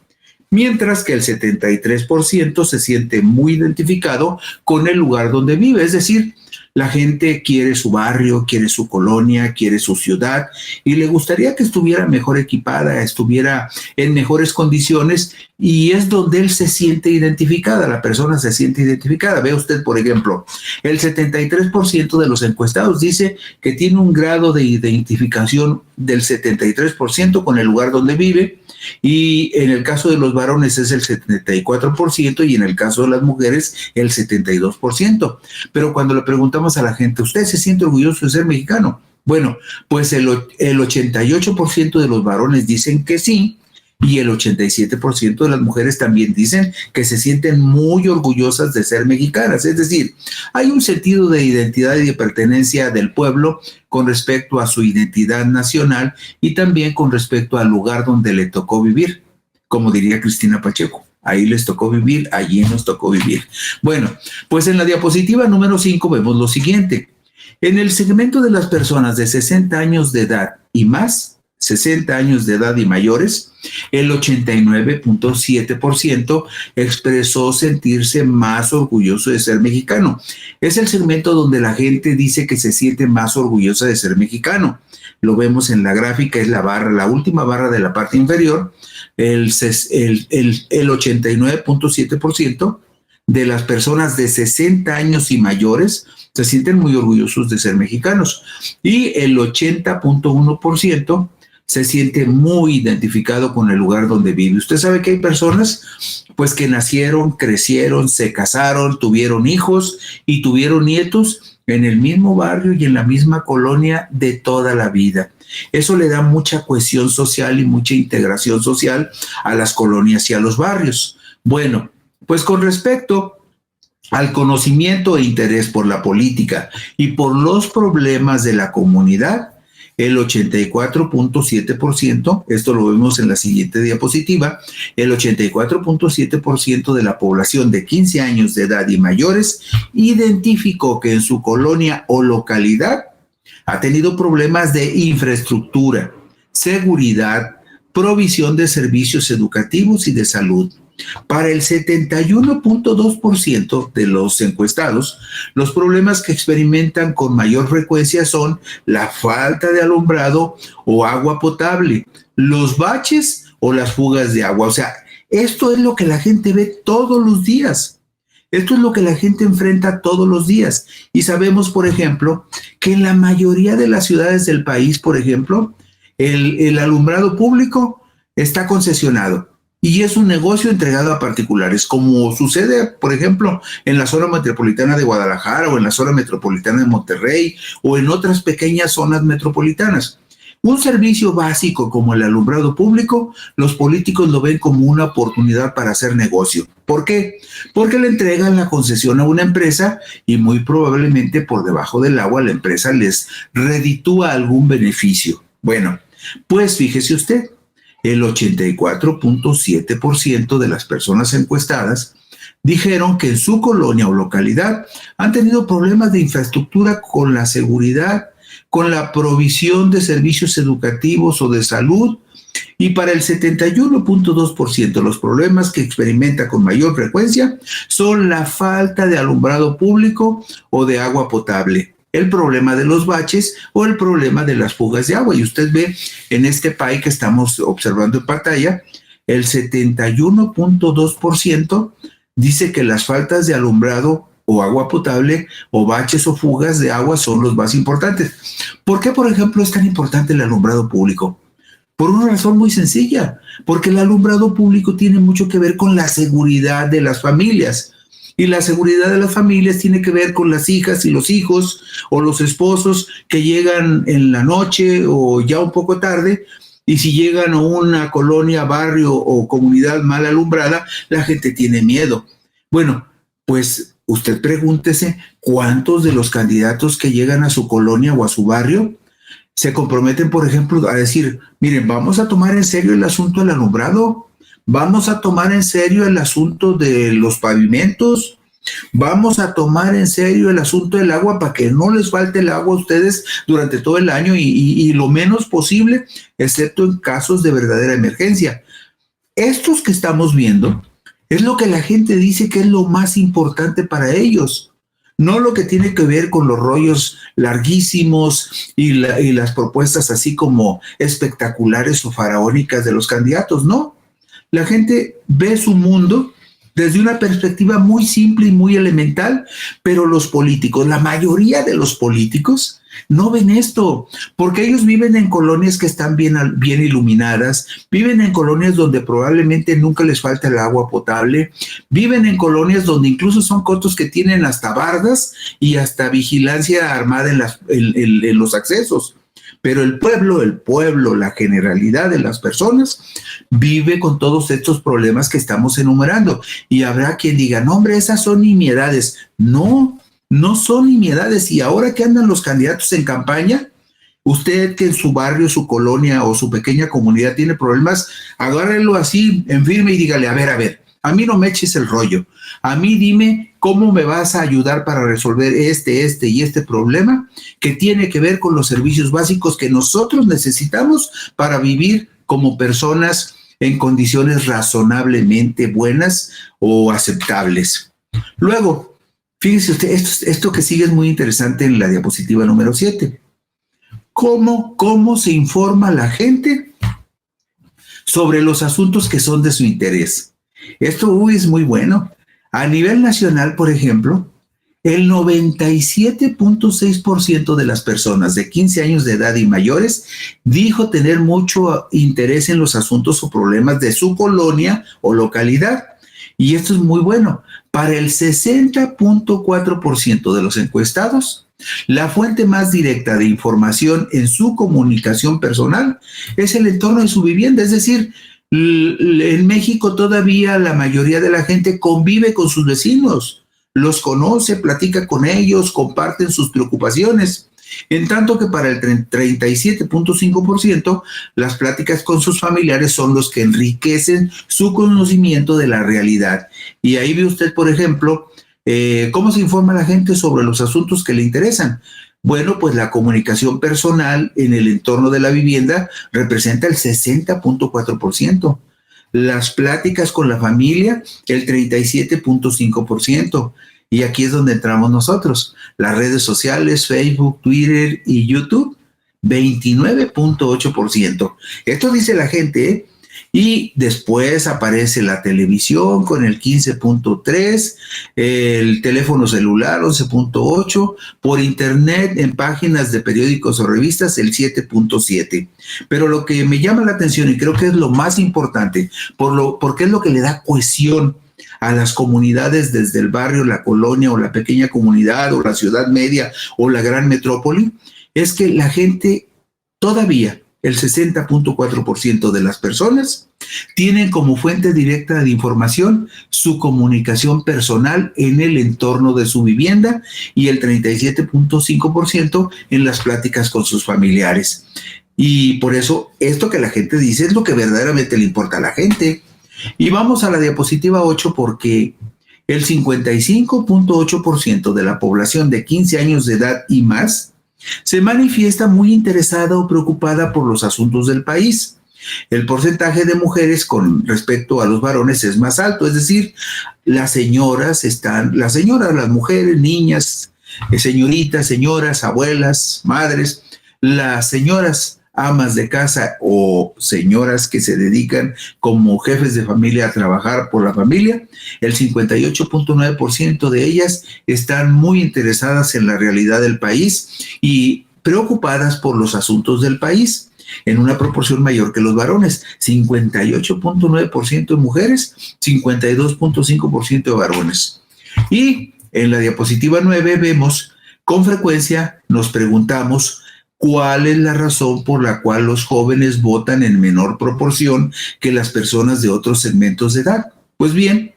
mientras que el 73% se siente muy identificado con el lugar donde vive. Es decir, la gente quiere su barrio, quiere su colonia, quiere su ciudad y le gustaría que estuviera mejor equipada, estuviera en mejores condiciones, y es donde él se siente identificada, la persona se siente identificada. Ve usted, por ejemplo, el 73% de los encuestados dice que tiene un grado de identificación del 73% con el lugar donde vive, y en el caso de los varones es el 74% y en el caso de las mujeres el 72%. Pero cuando le preguntamos a la gente, ¿usted se siente orgulloso de ser mexicano? Bueno, pues el 88% de los varones dicen que sí, y el 87% de las mujeres también dicen que se sienten muy orgullosas de ser mexicanas. Es decir, hay un sentido de identidad y de pertenencia del pueblo con respecto a su identidad nacional y también con respecto al lugar donde le tocó vivir, como diría Cristina Pacheco. Ahí les tocó vivir, allí nos tocó vivir. Bueno, pues en la diapositiva número 5 vemos lo siguiente. En el segmento de las personas de 60 años de edad y más, 60 años de edad y mayores, el 89.7% expresó sentirse más orgulloso de ser mexicano. Es el segmento donde la gente dice que se siente más orgullosa de ser mexicano. Lo vemos en la gráfica, es la barra, la última barra de la parte inferior. El 89.7% de las personas de 60 años y mayores se sienten muy orgullosos de ser mexicanos, y el 80.1% se siente muy identificado con el lugar donde vive. Usted sabe que hay personas pues que nacieron, crecieron, se casaron, tuvieron hijos y tuvieron nietos en el mismo barrio y en la misma colonia de toda la vida. Eso le da mucha cohesión social y mucha integración social a las colonias y a los barrios. Bueno, pues con respecto al conocimiento e interés por la política y por los problemas de la comunidad, el 84.7%, esto lo vemos en la siguiente diapositiva, el 84.7% de la población de 15 años de edad y mayores identificó que en su colonia o localidad ha tenido problemas de infraestructura, seguridad, provisión de servicios educativos y de salud. Para el 71.2% de los encuestados, los problemas que experimentan con mayor frecuencia son la falta de alumbrado o agua potable, los baches o las fugas de agua. O sea, esto es lo que la gente ve todos los días. Esto es lo que la gente enfrenta todos los días. Y sabemos, por ejemplo, que en la mayoría de las ciudades del país, por ejemplo, el alumbrado público está concesionado y es un negocio entregado a particulares, como sucede, por ejemplo, en la zona metropolitana de Guadalajara o en la zona metropolitana de Monterrey o en otras pequeñas zonas metropolitanas. Un servicio básico como el alumbrado público, los políticos lo ven como una oportunidad para hacer negocio. ¿Por qué? Porque le entregan la concesión a una empresa y muy probablemente por debajo del agua la empresa les reditúa algún beneficio. Bueno, pues fíjese usted, el 84.7% de las personas encuestadas dijeron que en su colonia o localidad han tenido problemas de infraestructura con la seguridad, con la provisión de servicios educativos o de salud, y para el 71.2% los problemas que experimenta con mayor frecuencia son la falta de alumbrado público o de agua potable, el problema de los baches o el problema de las fugas de agua. Y usted ve en este pie que estamos observando en pantalla, el 71.2% dice que las faltas de alumbrado o agua potable, o baches o fugas de agua son los más importantes. ¿Por qué, por ejemplo, es tan importante el alumbrado público? Por una razón muy sencilla, porque el alumbrado público tiene mucho que ver con la seguridad de las familias. Y la seguridad de las familias tiene que ver con las hijas y los hijos o los esposos que llegan en la noche o ya un poco tarde. Y si llegan a una colonia, barrio o comunidad mal alumbrada, la gente tiene miedo. Bueno, pues usted pregúntese cuántos de los candidatos que llegan a su colonia o a su barrio se comprometen, por ejemplo, a decir, miren, vamos a tomar en serio el asunto del alumbrado, vamos a tomar en serio el asunto de los pavimentos, vamos a tomar en serio el asunto del agua para que no les falte el agua a ustedes durante todo el año y lo menos posible, excepto en casos de verdadera emergencia. Estos que estamos viendo es lo que la gente dice que es lo más importante para ellos. No lo que tiene que ver con los rollos larguísimos y las propuestas así como espectaculares o faraónicas de los candidatos, no. La gente ve su mundo desde una perspectiva muy simple y muy elemental, pero los políticos, la mayoría de los políticos, no ven esto, porque ellos viven en colonias que están bien iluminadas, viven en colonias donde probablemente nunca les falta el agua potable, viven en colonias donde incluso son cotos que tienen hasta bardas y hasta vigilancia armada en los accesos. Pero el pueblo, la generalidad de las personas vive con todos estos problemas que estamos enumerando. Y habrá quien diga, no, hombre, esas son nimiedades. No, no son nimiedades. Y ahora que andan los candidatos en campaña, usted que en su barrio, su colonia o su pequeña comunidad tiene problemas, agárrelo así en firme y dígale, a ver, a mí no me eches el rollo. A mí dime cómo me vas a ayudar para resolver este y este problema que tiene que ver con los servicios básicos que nosotros necesitamos para vivir como personas en condiciones razonablemente buenas o aceptables. Luego, fíjese usted, esto que sigue es muy interesante en la diapositiva número 7. ¿Cómo se informa la gente sobre los asuntos que son de su interés? Esto es muy bueno. A nivel nacional, por ejemplo, el 97.6% de las personas de 15 años de edad y mayores dijo tener mucho interés en los asuntos o problemas de su colonia o localidad. Y esto es muy bueno. Para el 60.4% de los encuestados, la fuente más directa de información en su comunicación personal es el entorno de su vivienda, es decir, en México todavía la mayoría de la gente convive con sus vecinos, los conoce, platica con ellos, comparten sus preocupaciones, en tanto que para el 37.5% las pláticas con sus familiares son los que enriquecen su conocimiento de la realidad. Y ahí ve usted, por ejemplo, cómo se informa la gente sobre los asuntos que le interesan. Bueno, pues la comunicación personal en el entorno de la vivienda representa el 60.4%. Las pláticas con la familia, el 37.5%. Y aquí es donde entramos nosotros. Las redes sociales, Facebook, Twitter y YouTube, 29.8%. Esto dice la gente, ¿eh? Y después aparece la televisión con el 15.3%, el teléfono celular 11.8%, por internet en páginas de periódicos o revistas el 7.7%. Pero lo que me llama la atención y creo que es lo más importante, porque es lo que le da cohesión a las comunidades desde el barrio, la colonia o la pequeña comunidad o la ciudad media o la gran metrópoli, es que la gente todavía, el 60.4% de las personas tienen como fuente directa de información su comunicación personal en el entorno de su vivienda y el 37.5% en las pláticas con sus familiares. Y por eso esto que la gente dice es lo que verdaderamente le importa a la gente. Y vamos a la diapositiva 8 porque el 55.8% de la población de 15 años de edad y más se manifiesta muy interesada o preocupada por los asuntos del país. El porcentaje de mujeres con respecto a los varones es más alto, es decir, las mujeres, niñas, señoritas, señoras, abuelas, madres, las señoras amas de casa o señoras que se dedican como jefes de familia a trabajar por la familia, el 58.9% de ellas están muy interesadas en la realidad del país y preocupadas por los asuntos del país, en una proporción mayor que los varones, 58.9% de mujeres, 52.5% de varones. Y en la diapositiva 9 vemos, con frecuencia nos preguntamos cuál es la razón por la cual los jóvenes votan en menor proporción que las personas de otros segmentos de edad. Pues bien,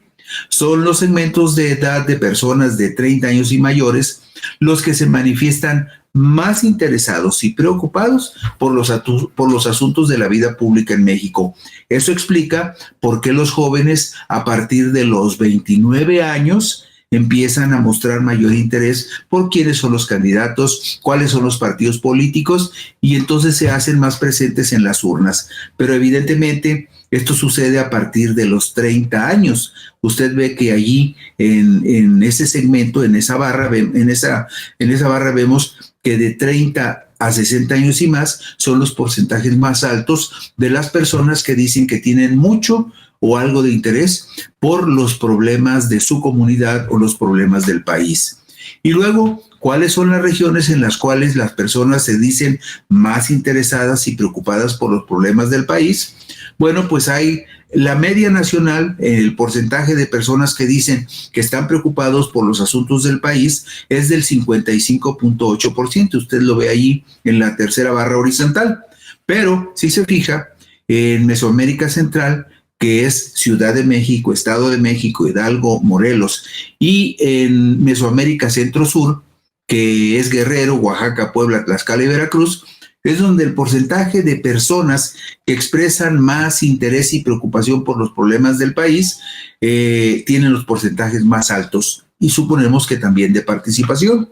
son los segmentos de edad de personas de 30 años y mayores los que se manifiestan más interesados y preocupados por los asuntos de la vida pública en México. Eso explica por qué los jóvenes a partir de los 29 años empiezan a mostrar mayor interés por quiénes son los candidatos, cuáles son los partidos políticos, y entonces se hacen más presentes en las urnas. Pero evidentemente esto sucede a partir de los 30 años. Usted ve que allí en ese segmento, en esa barra vemos que de 30 a 60 años y más son los porcentajes más altos de las personas que dicen que tienen mucho o algo de interés por los problemas de su comunidad o los problemas del país. Y luego, ¿cuáles son las regiones en las cuales las personas se dicen más interesadas y preocupadas por los problemas del país? Bueno, pues hay la media nacional, el porcentaje de personas que dicen que están preocupados por los asuntos del país es del 55.8%. Usted lo ve ahí en la tercera barra horizontal. Pero, si se fija, en Mesoamérica Central, que es Ciudad de México, Estado de México, Hidalgo, Morelos, y en Mesoamérica Centro-Sur, que es Guerrero, Oaxaca, Puebla, Tlaxcala y Veracruz, es donde el porcentaje de personas que expresan más interés y preocupación por los problemas del país tienen los porcentajes más altos, y suponemos que también de participación.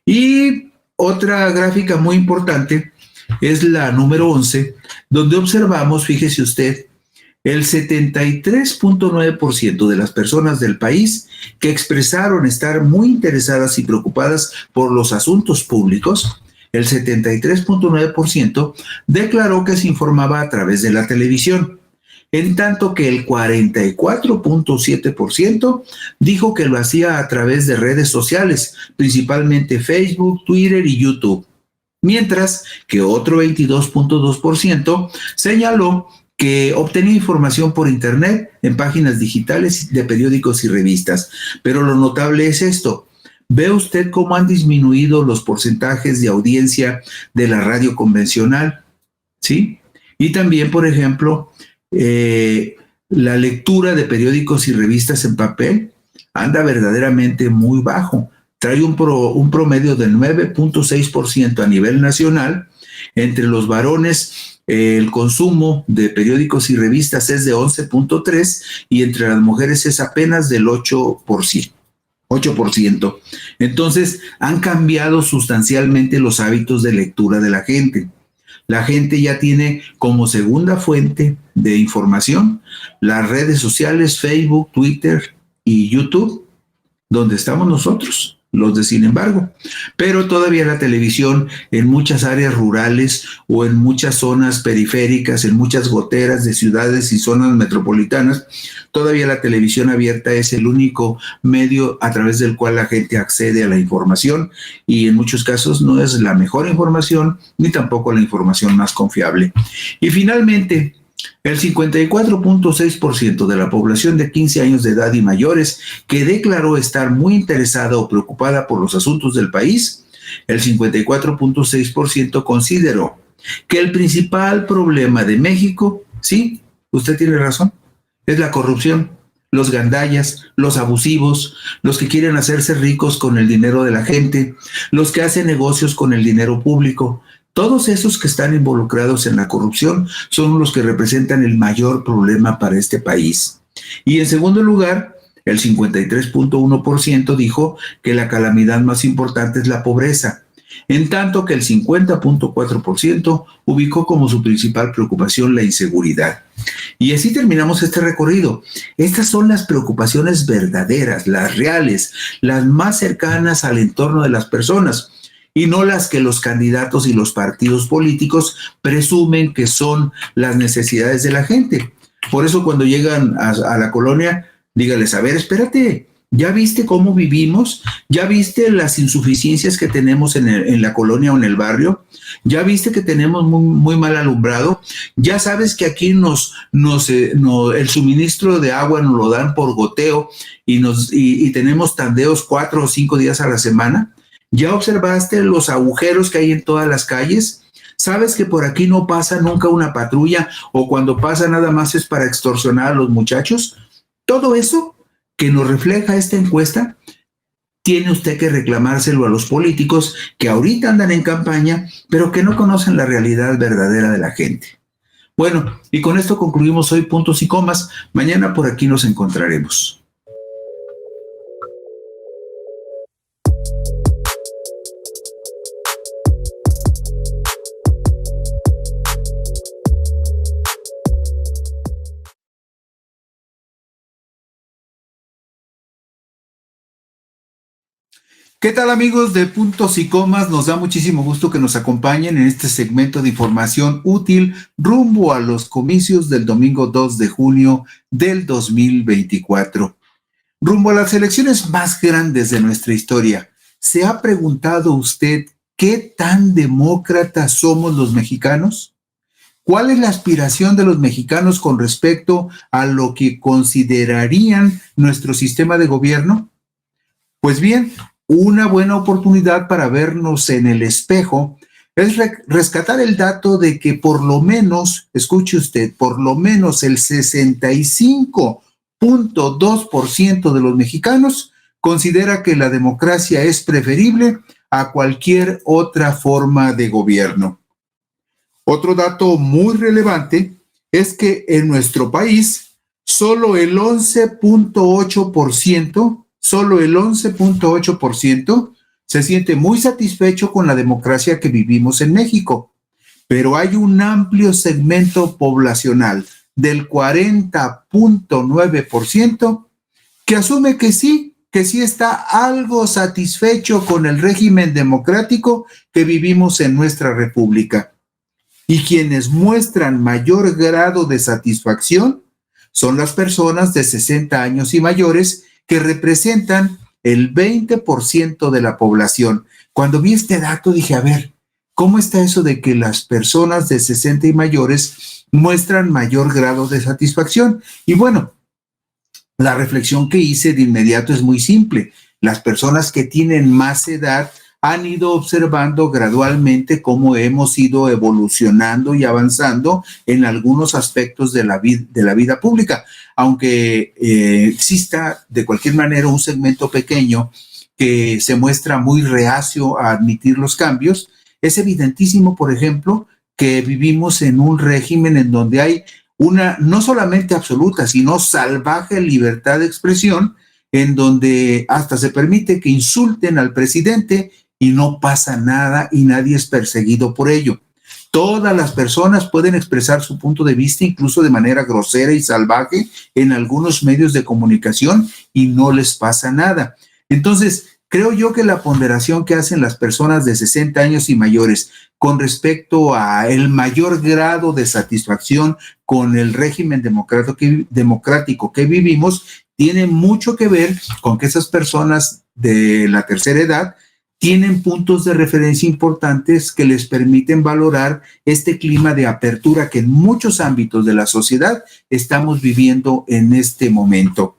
Y otra gráfica muy importante es la número 11, donde observamos, fíjese usted, el 73.9% de las personas del país que expresaron estar muy interesadas y preocupadas por los asuntos públicos, el 73.9% declaró que se informaba a través de la televisión, en tanto que el 44.7% dijo que lo hacía a través de redes sociales, principalmente Facebook, Twitter y YouTube, mientras que otro 22.2% señaló que obtenía información por internet en páginas digitales de periódicos y revistas. Pero lo notable es esto. ¿Ve usted cómo han disminuido los porcentajes de audiencia de la radio convencional? ¿Sí? Y también, por ejemplo, la lectura de periódicos y revistas en papel anda verdaderamente muy bajo. Trae un promedio del 9.6% a nivel nacional. Entre los varones, el consumo de periódicos y revistas es de 11.3% y entre las mujeres es apenas del 8%. Entonces, han cambiado sustancialmente los hábitos de lectura de la gente. La gente ya tiene como segunda fuente de información las redes sociales, Facebook, Twitter y YouTube, donde estamos nosotros, los de Sin Embargo. Pero todavía la televisión en muchas áreas rurales o en muchas zonas periféricas, en muchas goteras de ciudades y zonas metropolitanas, todavía la televisión abierta es el único medio a través del cual la gente accede a la información, y en muchos casos no es la mejor información ni tampoco la información más confiable. Y finalmente, el 54.6% de la población de 15 años de edad y mayores que declaró estar muy interesada o preocupada por los asuntos del país, el 54.6% consideró que el principal problema de México, sí, usted tiene razón, es la corrupción, los gandallas, los abusivos, los que quieren hacerse ricos con el dinero de la gente, los que hacen negocios con el dinero público. Todos esos que están involucrados en la corrupción son los que representan el mayor problema para este país. Y en segundo lugar, el 53.1% dijo que la calamidad más importante es la pobreza, en tanto que el 50.4% ubicó como su principal preocupación la inseguridad. Y así terminamos este recorrido. Estas son las preocupaciones verdaderas, las reales, las más cercanas al entorno de las personas. y no las que los candidatos y los partidos políticos presumen que son las necesidades de la gente. Por eso cuando llegan a la colonia, dígales, a ver, espérate, ¿ya viste cómo vivimos? ¿Ya viste las insuficiencias que tenemos en la colonia o en el barrio? ¿Ya viste que tenemos muy mal alumbrado? ¿Ya sabes que aquí el suministro de agua nos lo dan por goteo y tenemos tandeos 4 o 5 días a la semana? ¿Ya observaste los agujeros que hay en todas las calles? ¿Sabes que por aquí no pasa nunca una patrulla o cuando pasa nada más es para extorsionar a los muchachos? Todo eso que nos refleja esta encuesta, tiene usted que reclamárselo a los políticos que ahorita andan en campaña, pero que no conocen la realidad verdadera de la gente. Bueno, y con esto concluimos hoy Puntos y Comas. Mañana por aquí nos encontraremos. ¿Qué tal, amigos de Puntos y Comas? Nos da muchísimo gusto que nos acompañen en este segmento de información útil rumbo a los comicios del domingo 2 de junio del 2024. Rumbo a las elecciones más grandes de nuestra historia. ¿Se ha preguntado usted qué tan demócratas somos los mexicanos? ¿Cuál es la aspiración de los mexicanos con respecto a lo que considerarían nuestro sistema de gobierno? Pues bien, una buena oportunidad para vernos en el espejo es rescatar el dato de que por lo menos, escuche usted, por lo menos el 65.2% de los mexicanos considera que la democracia es preferible a cualquier otra forma de gobierno. Otro dato muy relevante es que en nuestro país solo el 11.8% se siente muy satisfecho con la democracia que vivimos en México, pero hay un amplio segmento poblacional del 40.9% que asume que sí está algo satisfecho con el régimen democrático que vivimos en nuestra república. Y quienes muestran mayor grado de satisfacción son las personas de 60 años y mayores, que representan el 20% de la población. Cuando vi este dato dije, a ver, ¿cómo está eso de que las personas de 60 y mayores muestran mayor grado de satisfacción? Y bueno, la reflexión que hice de inmediato es muy simple. Las personas que tienen más edad han ido observando gradualmente cómo hemos ido evolucionando y avanzando en algunos aspectos de la vida pública, aunque exista de cualquier manera un segmento pequeño que se muestra muy reacio a admitir los cambios. Es evidentísimo, por ejemplo, que vivimos en un régimen en donde hay una no solamente absoluta, sino salvaje libertad de expresión, en donde hasta se permite que insulten al presidente y no pasa nada y nadie es perseguido por ello. Todas las personas pueden expresar su punto de vista, incluso de manera grosera y salvaje, en algunos medios de comunicación y no les pasa nada. Entonces, creo yo que la ponderación que hacen las personas de 60 años y mayores con respecto a el mayor grado de satisfacción con el régimen democrático que vivimos tiene mucho que ver con que esas personas de la tercera edad tienen puntos de referencia importantes que les permiten valorar este clima de apertura que en muchos ámbitos de la sociedad estamos viviendo en este momento.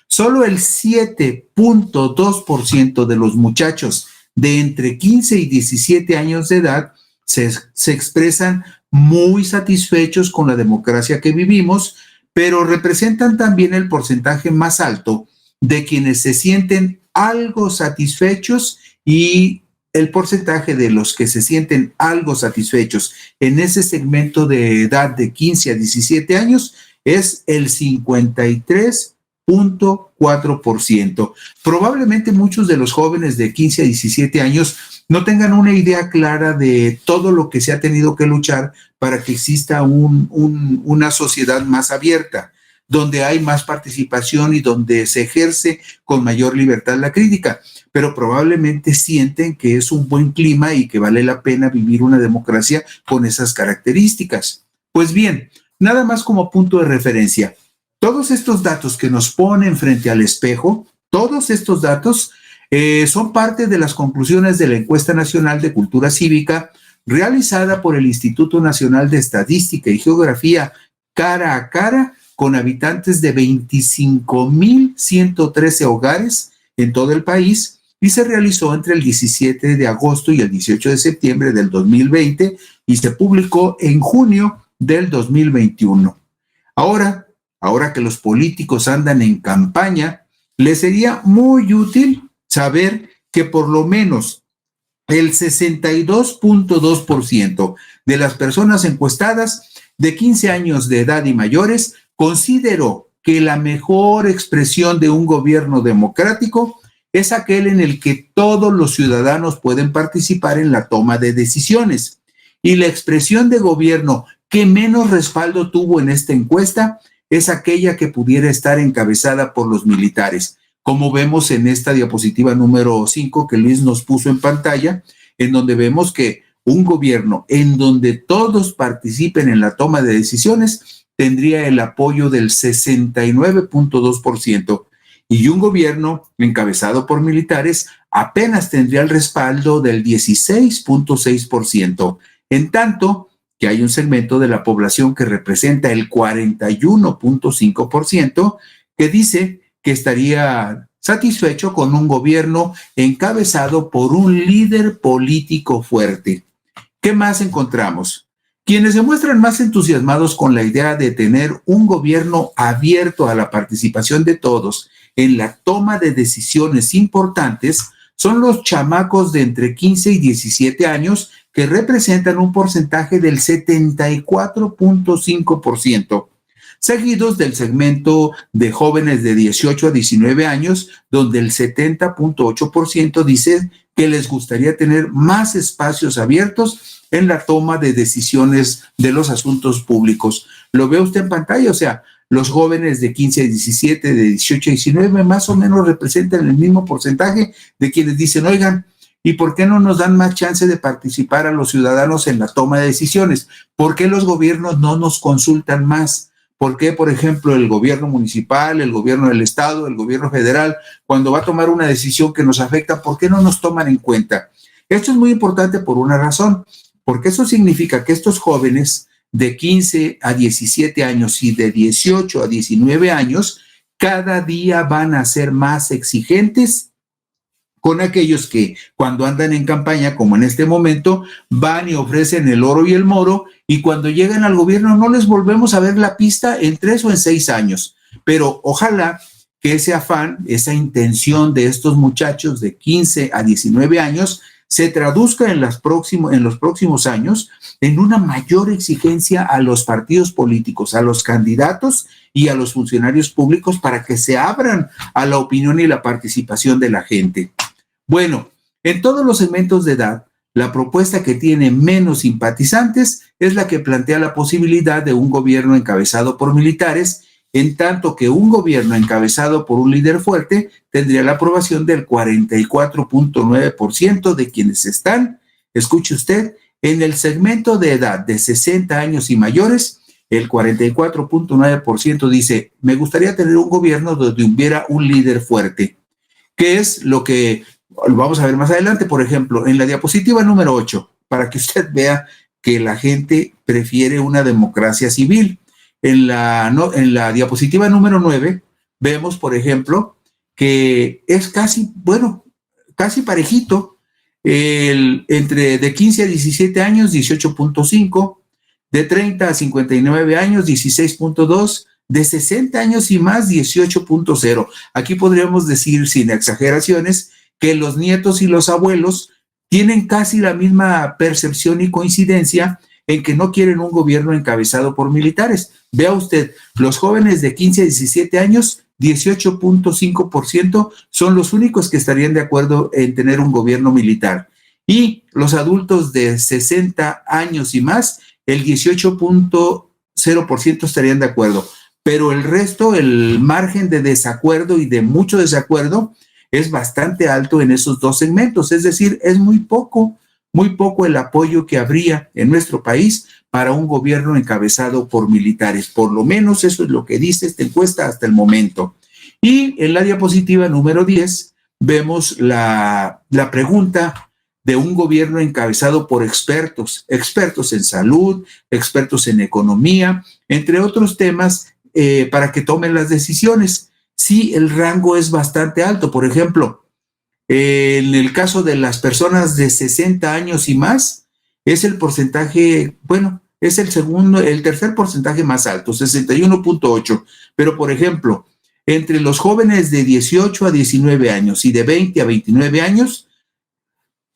Solo el 7.2% de los muchachos de entre 15 y 17 años de edad se expresan muy satisfechos con la democracia que vivimos, pero representan también el porcentaje más alto de quienes se sienten algo satisfechos, y el porcentaje de los que se sienten algo satisfechos en ese segmento de edad de 15 a 17 años es el 53.4%. Probablemente muchos de los jóvenes de 15 a 17 años no tengan una idea clara de todo lo que se ha tenido que luchar para que exista una sociedad más abierta. donde hay más participación y donde se ejerce con mayor libertad la crítica, pero probablemente sienten que es un buen clima y que vale la pena vivir una democracia con esas características. Pues bien, nada más como punto de referencia, todos estos datos que nos ponen frente al espejo, todos estos datos son parte de las conclusiones de la Encuesta Nacional de Cultura Cívica realizada por el Instituto Nacional de Estadística y Geografía cara a cara con habitantes de 25,113 hogares en todo el país y se realizó entre el 17 de agosto y el 18 de septiembre del 2020 y se publicó en junio del 2021. Ahora que los políticos andan en campaña, les sería muy útil saber que por lo menos el 62.2% de las personas encuestadas de 15 años de edad y mayores consideró que la mejor expresión de un gobierno democrático es aquel en el que todos los ciudadanos pueden participar en la toma de decisiones. Y la expresión de gobierno que menos respaldo tuvo en esta encuesta es aquella que pudiera estar encabezada por los militares, como vemos en esta diapositiva número 5 que Luis nos puso en pantalla, en donde vemos que un gobierno en donde todos participen en la toma de decisiones tendría el apoyo del 69.2%, y un gobierno encabezado por militares apenas tendría el respaldo del 16.6%, en tanto que hay un segmento de la población que representa el 41.5% que dice que estaría satisfecho con un gobierno encabezado por un líder político fuerte. ¿Qué más encontramos? Quienes se muestran más entusiasmados con la idea de tener un gobierno abierto a la participación de todos en la toma de decisiones importantes son los chamacos de entre 15 y 17 años, que representan un porcentaje del 74.5%, seguidos del segmento de jóvenes de 18 a 19 años, donde el 70.8% dice que les gustaría tener más espacios abiertos en la toma de decisiones de los asuntos públicos. Lo ve usted en pantalla, o sea, los jóvenes de 15 a 17, de 18 a 19, más o menos representan el mismo porcentaje de quienes dicen, oigan, ¿y por qué no nos dan más chance de participar a los ciudadanos en la toma de decisiones? ¿Por qué los gobiernos no nos consultan más? ¿Por qué, por ejemplo, el gobierno municipal, el gobierno del estado, el gobierno federal, cuando va a tomar una decisión que nos afecta, por qué no nos toman en cuenta? Esto es muy importante por una razón, porque eso significa que estos jóvenes de 15 a 17 años y de 18 a 19 años, cada día van a ser más exigentes con aquellos que cuando andan en campaña, como en este momento, van y ofrecen el oro y el moro, y cuando llegan al gobierno no les volvemos a ver la pista en 3 o en 6 años. Pero ojalá que ese afán, esa intención de estos muchachos de 15 a 19 años se traduzca en los próximos años en una mayor exigencia a los partidos políticos, a los candidatos y a los funcionarios públicos para que se abran a la opinión y la participación de la gente. Bueno, en todos los segmentos de edad, la propuesta que tiene menos simpatizantes es la que plantea la posibilidad de un gobierno encabezado por militares, en tanto que un gobierno encabezado por un líder fuerte tendría la aprobación del 44.9% de quienes están, escuche usted, en el segmento de edad de 60 años y mayores. El 44.9% dice, me gustaría tener un gobierno donde hubiera un líder fuerte, que es lo que vamos a ver más adelante, por ejemplo, en la diapositiva número 8, para que usted vea que la gente prefiere una democracia civil. En la diapositiva número 9 vemos, por ejemplo, que es casi parejito, entre de 15 a 17 años, 18.5, de 30 a 59 años, 16.2, de 60 años y más, 18.0. Aquí podríamos decir, sin exageraciones, que los nietos y los abuelos tienen casi la misma percepción y coincidencia en que no quieren un gobierno encabezado por militares. Vea usted, los jóvenes de 15 a 17 años, 18.5% son los únicos que estarían de acuerdo en tener un gobierno militar. Y los adultos de 60 años y más, el 18.0% estarían de acuerdo. pero el resto, el margen de desacuerdo y de mucho desacuerdo es bastante alto en esos dos segmentos, es decir, es muy poco el apoyo que habría en nuestro país para un gobierno encabezado por militares. Por lo menos eso es lo que dice esta encuesta hasta el momento. Y en la diapositiva número 10 vemos la pregunta de un gobierno encabezado por expertos en salud, expertos en economía, entre otros temas, para que tomen las decisiones. Sí, el rango es bastante alto. Por ejemplo, en el caso de las personas de 60 años y más, es el porcentaje, bueno, es el tercer porcentaje más alto, 61.8. Pero, por ejemplo, entre los jóvenes de 18 a 19 años y de 20 a 29 años,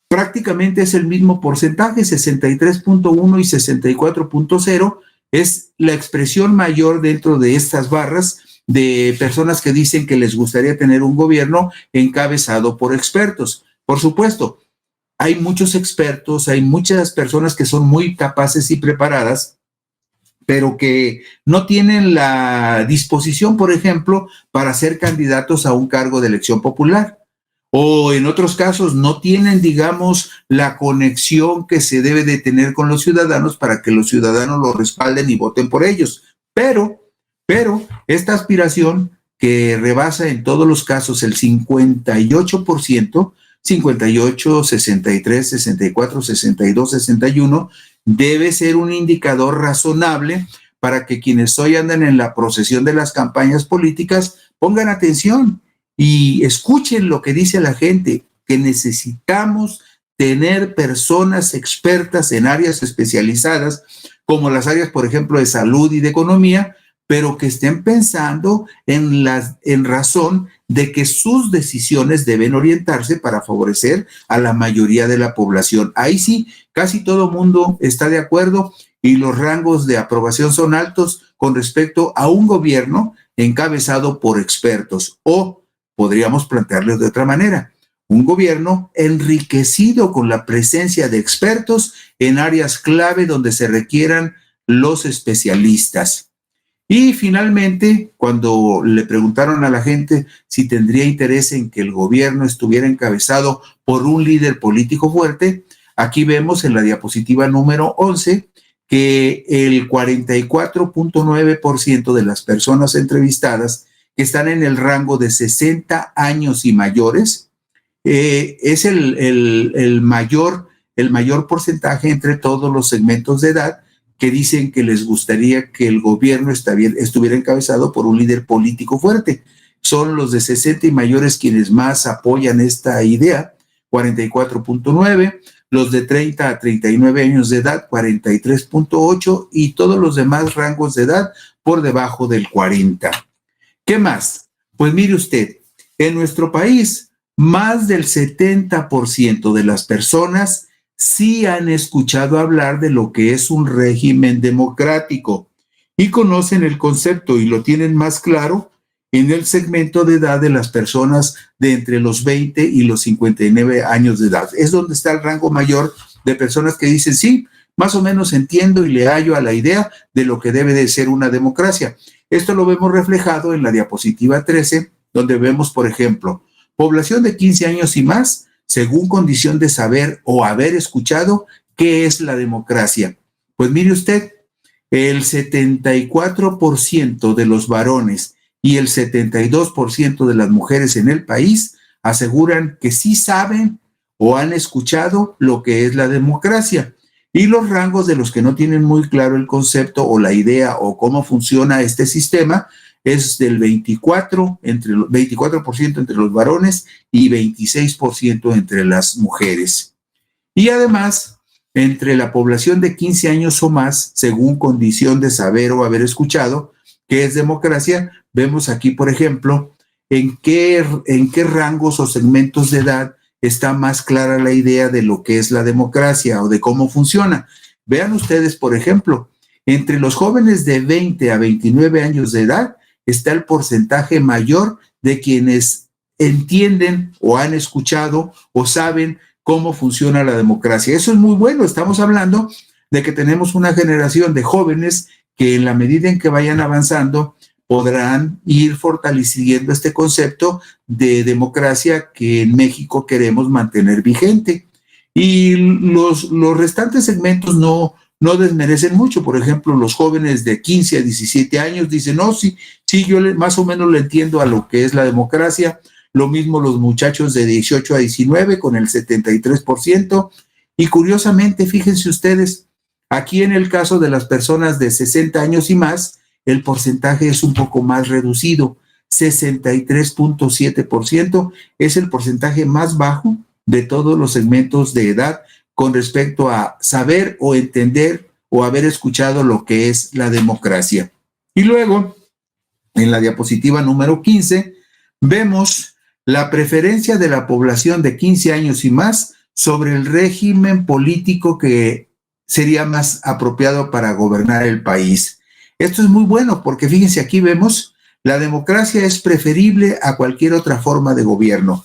prácticamente es el mismo porcentaje, 63.1 y 64.0, es la expresión mayor dentro de estas barras de personas que dicen que les gustaría tener un gobierno encabezado por expertos. Por supuesto, hay muchos expertos, hay muchas personas que son muy capaces y preparadas, pero que no tienen la disposición, por ejemplo, para ser candidatos a un cargo de elección popular. O en otros casos no tienen, digamos, la conexión que se debe de tener con los ciudadanos para que los ciudadanos los respalden y voten por ellos. Pero esta aspiración que rebasa en todos los casos el 58%, 58, 63, 64, 62, 61, debe ser un indicador razonable para que quienes hoy andan en la procesión de las campañas políticas pongan atención y escuchen lo que dice la gente, que necesitamos tener personas expertas en áreas especializadas, como las áreas, por ejemplo, de salud y de economía, pero que estén pensando en razón de que sus decisiones deben orientarse para favorecer a la mayoría de la población. Ahí sí, casi todo mundo está de acuerdo y los rangos de aprobación son altos con respecto a un gobierno encabezado por expertos, o podríamos plantearlo de otra manera, un gobierno enriquecido con la presencia de expertos en áreas clave donde se requieran los especialistas. Y finalmente, cuando le preguntaron a la gente si tendría interés en que el gobierno estuviera encabezado por un líder político fuerte, aquí vemos en la diapositiva número 11 que el 44.9% de las personas entrevistadas que están en el rango de 60 años y mayores, es el mayor porcentaje entre todos los segmentos de edad que dicen que les gustaría que el gobierno estuviera encabezado por un líder político fuerte. Son los de 60 y mayores quienes más apoyan esta idea, 44.9, los de 30 a 39 años de edad, 43.8, y todos los demás rangos de edad por debajo del 40. ¿Qué más? Pues mire usted, en nuestro país, más del 70% de las personas sí han escuchado hablar de lo que es un régimen democrático y conocen el concepto y lo tienen más claro en el segmento de edad de las personas de entre los 20 y los 59 años de edad. Es donde está el rango mayor de personas que dicen, sí, más o menos entiendo y le hallo a la idea de lo que debe de ser una democracia. Esto lo vemos reflejado en la diapositiva 13, donde vemos, por ejemplo, población de 15 años y más, según condición de saber o haber escuchado qué es la democracia. Pues mire usted, el 74% de los varones y el 72% de las mujeres en el país aseguran que sí saben o han escuchado lo que es la democracia. Y los rangos de los que no tienen muy claro el concepto o la idea o cómo funciona este sistema es del 24% entre los varones y 26% entre las mujeres. Y además, entre la población de 15 años o más, según condición de saber o haber escuchado qué es democracia, vemos aquí, por ejemplo, en qué rangos o segmentos de edad está más clara la idea de lo que es la democracia o de cómo funciona. Vean ustedes, por ejemplo, entre los jóvenes de 20 a 29 años de edad está el porcentaje mayor de quienes entienden o han escuchado o saben cómo funciona la democracia. Eso es muy bueno. Estamos hablando de que tenemos una generación de jóvenes que en la medida en que vayan avanzando podrán ir fortaleciendo este concepto de democracia que en México queremos mantener vigente. Y los restantes segmentos no desmerecen mucho. Por ejemplo, los jóvenes de 15 a 17 años dicen, no, sí, yo más o menos le entiendo a lo que es la democracia. Lo mismo los muchachos de 18 a 19 con el 73%. Y curiosamente, fíjense ustedes, aquí en el caso de las personas de 60 años y más, el porcentaje es un poco más reducido. 63.7% es el porcentaje más bajo de todos los segmentos de edad con respecto a saber o entender o haber escuchado lo que es la democracia. Y luego, en la diapositiva número 15, vemos la preferencia de la población de 15 años y más sobre el régimen político que sería más apropiado para gobernar el país. Esto es muy bueno porque fíjense, aquí vemos, la democracia es preferible a cualquier otra forma de gobierno.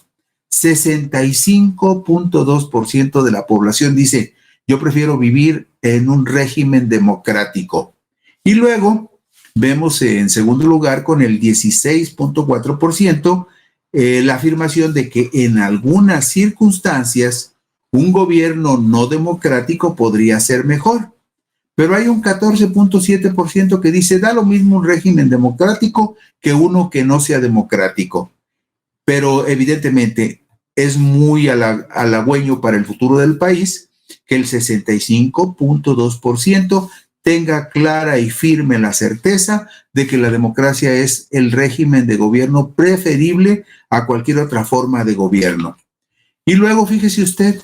65.2% de la población dice, yo prefiero vivir en un régimen democrático. Y luego vemos en segundo lugar con el 16.4% la afirmación de que en algunas circunstancias un gobierno no democrático podría ser mejor. Pero hay un 14.7% que dice, da lo mismo un régimen democrático que uno que no sea democrático. Pero evidentemente es muy halagüeño para el futuro del país que el 65.2% tenga clara y firme la certeza de que la democracia es el régimen de gobierno preferible a cualquier otra forma de gobierno. Y luego, fíjese usted,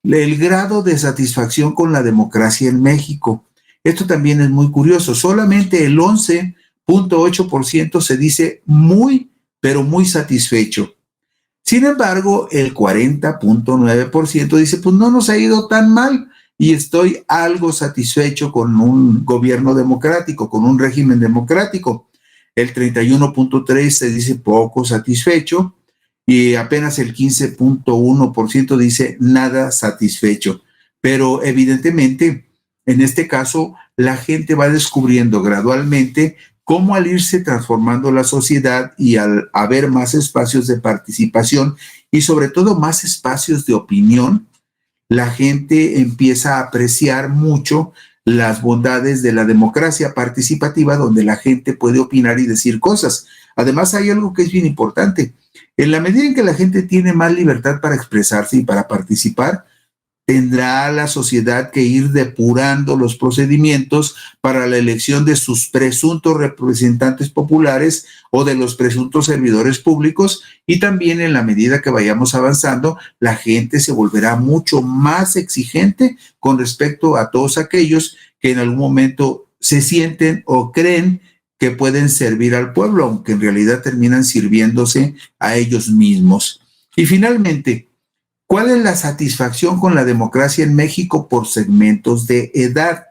el grado de satisfacción con la democracia en México. Esto también es muy curioso. Solamente el 11.8% se dice muy, pero muy satisfecho. Sin embargo, el 40.9% dice, pues no nos ha ido tan mal y estoy algo satisfecho con un gobierno democrático, con un régimen democrático. El 31.3% se dice poco satisfecho y apenas el 15.1% dice nada satisfecho. Pero evidentemente, en este caso, la gente va descubriendo gradualmente cómo al irse transformando la sociedad y al haber más espacios de participación y sobre todo más espacios de opinión, la gente empieza a apreciar mucho las bondades de la democracia participativa donde la gente puede opinar y decir cosas. Además, hay algo que es bien importante. En la medida en que la gente tiene más libertad para expresarse y para participar, tendrá la sociedad que ir depurando los procedimientos para la elección de sus presuntos representantes populares o de los presuntos servidores públicos, y también en la medida que vayamos avanzando, la gente se volverá mucho más exigente con respecto a todos aquellos que en algún momento se sienten o creen que pueden servir al pueblo, aunque en realidad terminan sirviéndose a ellos mismos. Y finalmente, ¿cuál es la satisfacción con la democracia en México por segmentos de edad?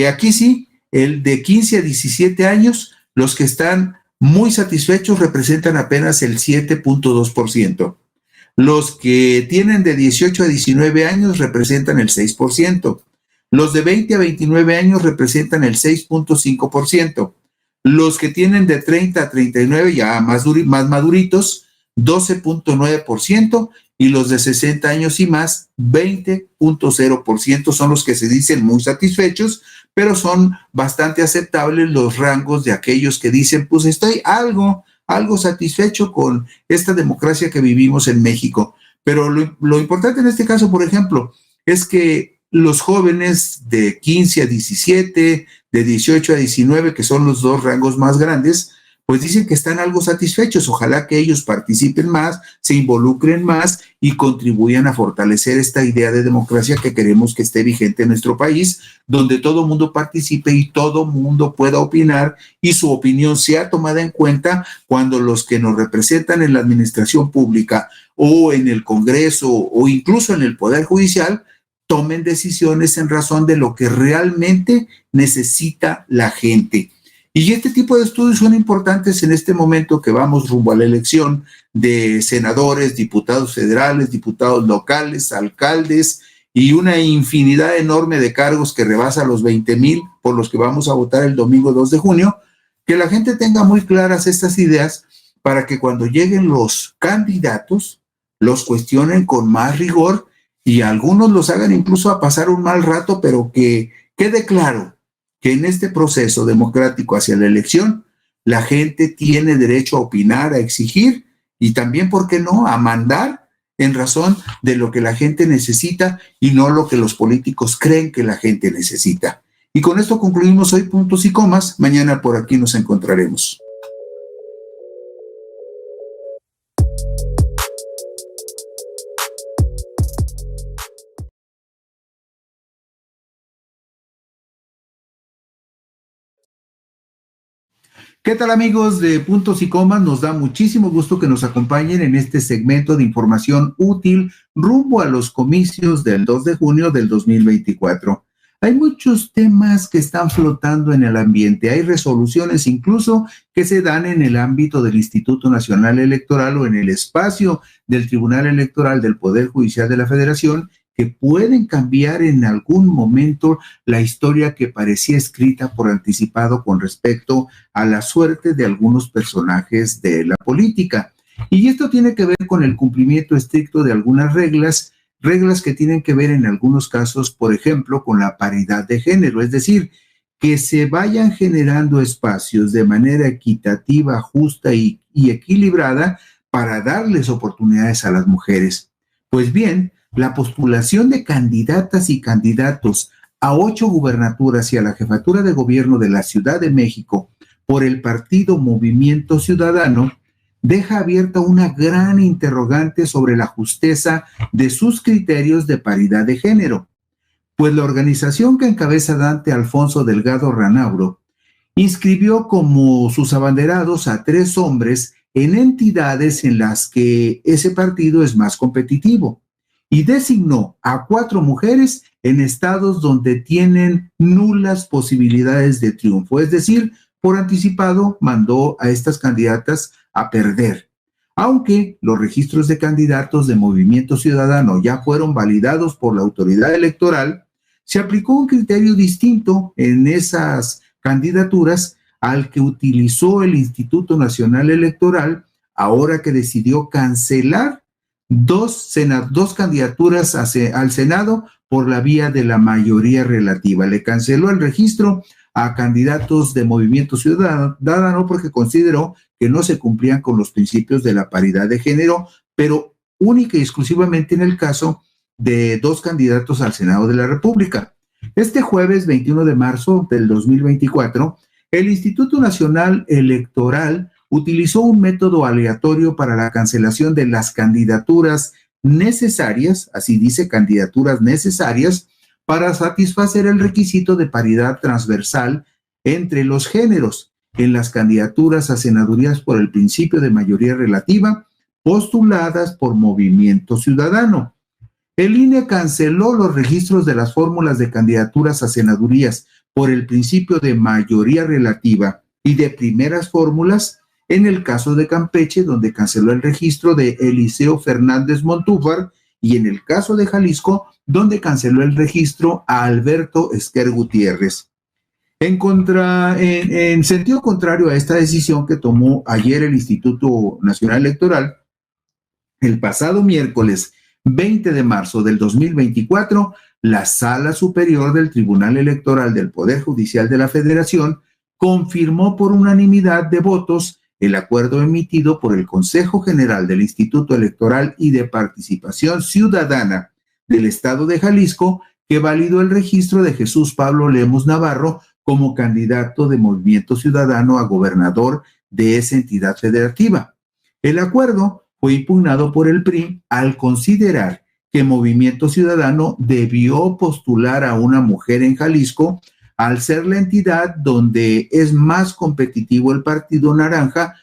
Aquí sí, el de 15 a 17 años, los que están muy satisfechos representan apenas el 7.2%. Los que tienen de 18 a 19 años representan el 6%. Los de 20 a 29 años representan el 6.5%. Los que tienen de 30 a 39, ya más maduritos, 12.9%. Y los de 60 años y más, 20.0% son los que se dicen muy satisfechos, pero son bastante aceptables los rangos de aquellos que dicen, pues estoy algo satisfecho con esta democracia que vivimos en México. Pero lo importante en este caso, por ejemplo, es que los jóvenes de 15 a 17, de 18 a 19, que son los dos rangos más grandes, pues dicen que están algo satisfechos. Ojalá que ellos participen más, se involucren más y contribuyan a fortalecer esta idea de democracia que queremos que esté vigente en nuestro país, donde todo mundo participe y todo mundo pueda opinar y su opinión sea tomada en cuenta cuando los que nos representan en la administración pública o en el Congreso o incluso en el Poder Judicial tomen decisiones en razón de lo que realmente necesita la gente. Y este tipo de estudios son importantes en este momento que vamos rumbo a la elección de senadores, diputados federales, diputados locales, alcaldes y una infinidad enorme de cargos que rebasa los 20,000 por los que vamos a votar el domingo 2 de junio, que la gente tenga muy claras estas ideas para que cuando lleguen los candidatos los cuestionen con más rigor y algunos los hagan incluso a pasar un mal rato, pero que quede claro que en este proceso democrático hacia la elección, la gente tiene derecho a opinar, a exigir y también, ¿por qué no?, a mandar en razón de lo que la gente necesita y no lo que los políticos creen que la gente necesita. Y con esto concluimos hoy Puntos y Comas. Mañana por aquí nos encontraremos. ¿Qué tal, amigos de Puntos y Comas? Nos da muchísimo gusto que nos acompañen en este segmento de información útil rumbo a los comicios del 2 de junio del 2024. Hay muchos temas que están flotando en el ambiente. Hay resoluciones incluso que se dan en el ámbito del Instituto Nacional Electoral o en el espacio del Tribunal Electoral del Poder Judicial de la Federación que pueden cambiar en algún momento la historia que parecía escrita por anticipado con respecto a la suerte de algunos personajes de la política. Y esto tiene que ver con el cumplimiento estricto de algunas reglas que tienen que ver en algunos casos, por ejemplo, con la paridad de género, es decir, que se vayan generando espacios de manera equitativa, justa y equilibrada para darles oportunidades a las mujeres. Pues bien, la postulación de candidatas y candidatos a 8 gubernaturas y a la jefatura de gobierno de la Ciudad de México por el partido Movimiento Ciudadano deja abierta una gran interrogante sobre la justeza de sus criterios de paridad de género, pues la organización que encabeza Dante Alfonso Delgado Ranauro inscribió como sus abanderados a 3 hombres en entidades en las que ese partido es más competitivo y designó a 4 mujeres en estados donde tienen nulas posibilidades de triunfo, es decir, por anticipado mandó a estas candidatas a perder. Aunque los registros de candidatos de Movimiento Ciudadano ya fueron validados por la autoridad electoral, se aplicó un criterio distinto en esas candidaturas al que utilizó el Instituto Nacional Electoral, ahora que decidió cancelar dos candidaturas al Senado por la vía de la mayoría relativa. Le canceló el registro a candidatos de Movimiento Ciudadano porque consideró que no se cumplían con los principios de la paridad de género, pero única y exclusivamente en el caso de 2 candidatos al Senado de la República. Este jueves 21 de marzo del 2024, el Instituto Nacional Electoral utilizó un método aleatorio para la cancelación de las candidaturas necesarias, así dice, candidaturas necesarias, para satisfacer el requisito de paridad transversal entre los géneros en las candidaturas a senadurías por el principio de mayoría relativa postuladas por Movimiento Ciudadano. El INE canceló los registros de las fórmulas de candidaturas a senadurías por el principio de mayoría relativa y de primeras fórmulas en el caso de Campeche, donde canceló el registro de Eliseo Fernández Montúfar, y en el caso de Jalisco, donde canceló el registro a Alberto Esquer Gutiérrez. En sentido contrario a esta decisión que tomó ayer el Instituto Nacional Electoral, el pasado miércoles 20 de marzo del 2024, la Sala Superior del Tribunal Electoral del Poder Judicial de la Federación confirmó por unanimidad de votos el acuerdo emitido por el Consejo General del Instituto Electoral y de Participación Ciudadana del Estado de Jalisco, que validó el registro de Jesús Pablo Lemus Navarro como candidato de Movimiento Ciudadano a gobernador de esa entidad federativa. El acuerdo fue impugnado por el PRI al considerar que Movimiento Ciudadano debió postular a una mujer en Jalisco al ser la entidad donde es más competitivo el Partido Naranja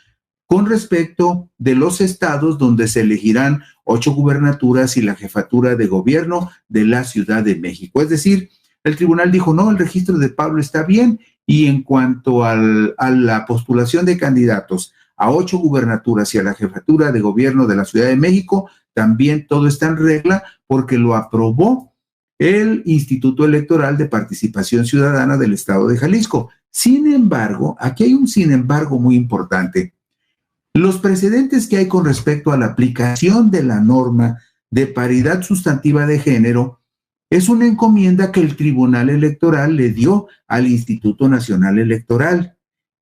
con respecto de los estados donde se elegirán 8 gubernaturas y la jefatura de gobierno de la Ciudad de México. Es decir, el tribunal dijo, no, el registro de Pablo está bien, y en cuanto a la postulación de candidatos a 8 gubernaturas y a la jefatura de gobierno de la Ciudad de México, también todo está en regla porque lo aprobó el Instituto Electoral de Participación Ciudadana del Estado de Jalisco. Sin embargo, aquí hay un sin embargo muy importante. Los precedentes que hay con respecto a la aplicación de la norma de paridad sustantiva de género es una encomienda que el Tribunal Electoral le dio al Instituto Nacional Electoral,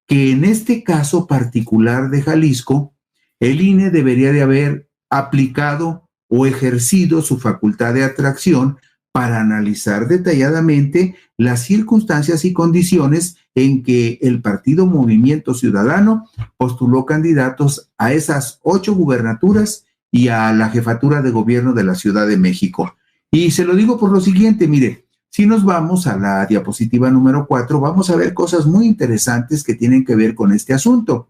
que en este caso particular de Jalisco, el INE debería de haber aplicado o ejercido su facultad de atracción para analizar detalladamente las circunstancias y condiciones en que el partido Movimiento Ciudadano postuló candidatos a esas 8 gubernaturas y a la jefatura de gobierno de la Ciudad de México. Y se lo digo por lo siguiente, mire, si nos vamos a la diapositiva número 4, vamos a ver cosas muy interesantes que tienen que ver con este asunto.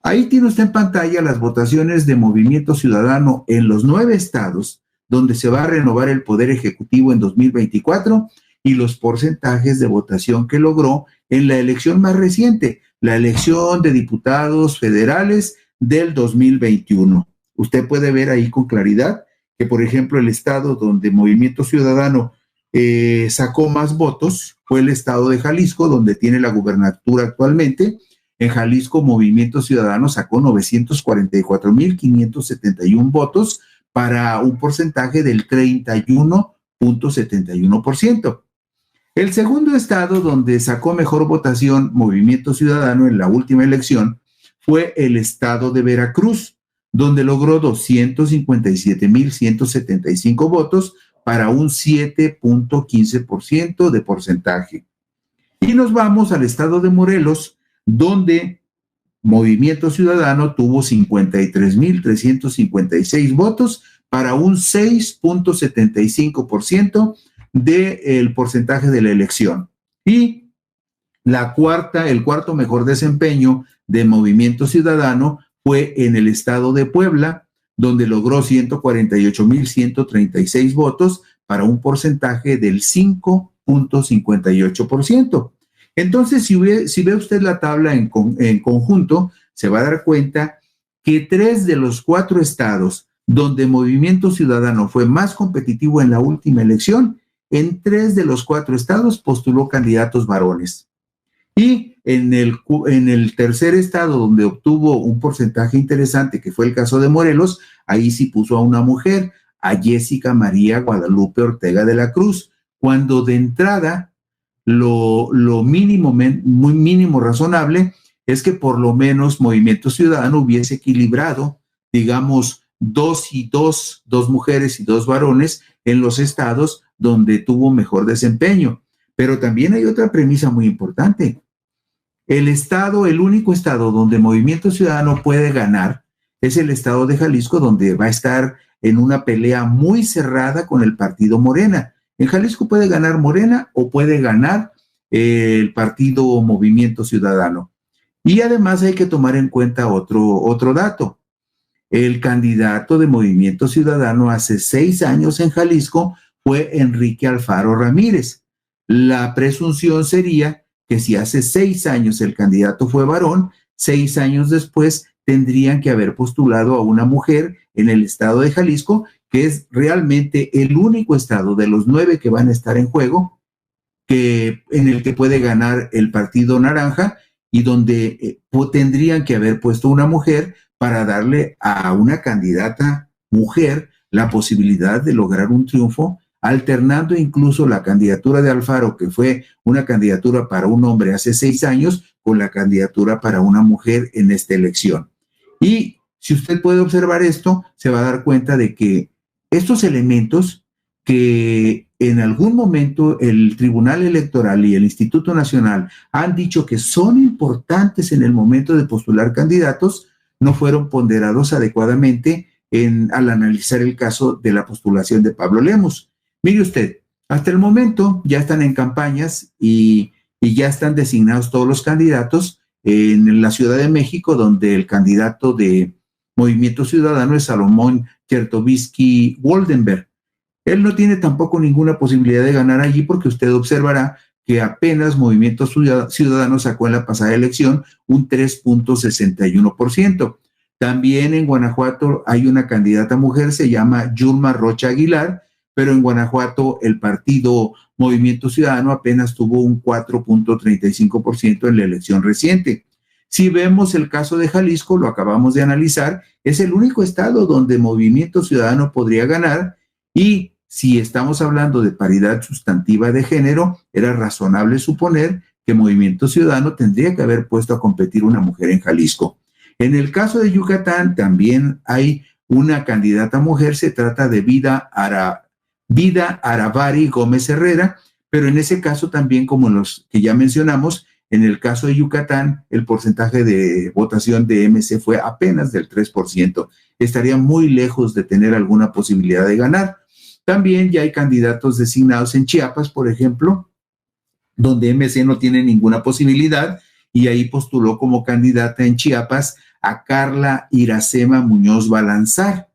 Ahí tiene usted en pantalla las votaciones de Movimiento Ciudadano en los 9 estados donde se va a renovar el Poder Ejecutivo en 2024 y los porcentajes de votación que logró en la elección más reciente, la elección de diputados federales del 2021. Usted puede ver ahí con claridad que, por ejemplo, el estado donde Movimiento Ciudadano sacó más votos fue el estado de Jalisco, donde tiene la gubernatura actualmente. En Jalisco, Movimiento Ciudadano sacó 944,571 votos para un porcentaje del 31.71%. El segundo estado donde sacó mejor votación Movimiento Ciudadano en la última elección fue el estado de Veracruz, donde logró 257,175 votos para un 7.15% de porcentaje. Y nos vamos al estado de Morelos, donde Movimiento Ciudadano tuvo 53,356 votos para un 6.75% del porcentaje de la elección. Y el cuarto mejor desempeño de Movimiento Ciudadano fue en el estado de Puebla, donde logró 148,136 votos para un porcentaje del 5.58%. Entonces, si ve usted la tabla en conjunto, se va a dar cuenta que 3 de los 4 estados donde Movimiento Ciudadano fue más competitivo en la última elección, en 3 de los 4 estados postuló candidatos varones. Y en el tercer estado donde obtuvo un porcentaje interesante, que fue el caso de Morelos, ahí sí puso a una mujer, a Jessica María Guadalupe Ortega de la Cruz, cuando de entrada lo mínimo, muy mínimo razonable, es que por lo menos Movimiento Ciudadano hubiese equilibrado, digamos, 2 y 2 mujeres y 2 varones en los estados donde tuvo mejor desempeño. Pero también hay otra premisa muy importante. El único estado donde Movimiento Ciudadano puede ganar es el estado de Jalisco, donde va a estar en una pelea muy cerrada con el partido Morena. En Jalisco puede ganar Morena o puede ganar el partido Movimiento Ciudadano. Y además hay que tomar en cuenta otro dato. El candidato de Movimiento Ciudadano hace 6 años en Jalisco fue Enrique Alfaro Ramírez. La presunción sería que si hace 6 años el candidato fue varón, 6 años después tendrían que haber postulado a una mujer en el estado de Jalisco, que es realmente el único estado de los 9 que van a estar en juego, en el que puede ganar el Partido Naranja y donde tendrían que haber puesto una mujer para darle a una candidata mujer la posibilidad de lograr un triunfo, alternando incluso la candidatura de Alfaro, que fue una candidatura para un hombre hace 6 años, con la candidatura para una mujer en esta elección. Y si usted puede observar esto, se va a dar cuenta de que estos elementos que en algún momento el Tribunal Electoral y el Instituto Nacional han dicho que son importantes en el momento de postular candidatos, no fueron ponderados adecuadamente al analizar el caso de la postulación de Pablo Lemos. Mire usted, hasta el momento ya están en campañas y ya están designados todos los candidatos en la Ciudad de México, donde el candidato de Movimiento Ciudadano es Salomón Chertovisky Woldenberg. Él no tiene tampoco ninguna posibilidad de ganar allí porque usted observará que apenas Movimiento Ciudadano sacó en la pasada elección un 3.61%. También en Guanajuato hay una candidata mujer, se llama Yulma Rocha Aguilar, pero en Guanajuato el partido Movimiento Ciudadano apenas tuvo un 4.35% en la elección reciente. Si vemos el caso de Jalisco, lo acabamos de analizar, es el único estado donde Movimiento Ciudadano podría ganar, y si estamos hablando de paridad sustantiva de género, era razonable suponer que Movimiento Ciudadano tendría que haber puesto a competir una mujer en Jalisco. En el caso de Yucatán también hay una candidata mujer, se trata de Vida Aravari Gómez Herrera, pero en ese caso también, como los que ya mencionamos, en el caso de Yucatán, el porcentaje de votación de MC fue apenas del 3%. Estaría muy lejos de tener alguna posibilidad de ganar. También ya hay candidatos designados en Chiapas, por ejemplo, donde MC no tiene ninguna posibilidad, y ahí postuló como candidata en Chiapas a Carla Iracema Muñoz Balanzar.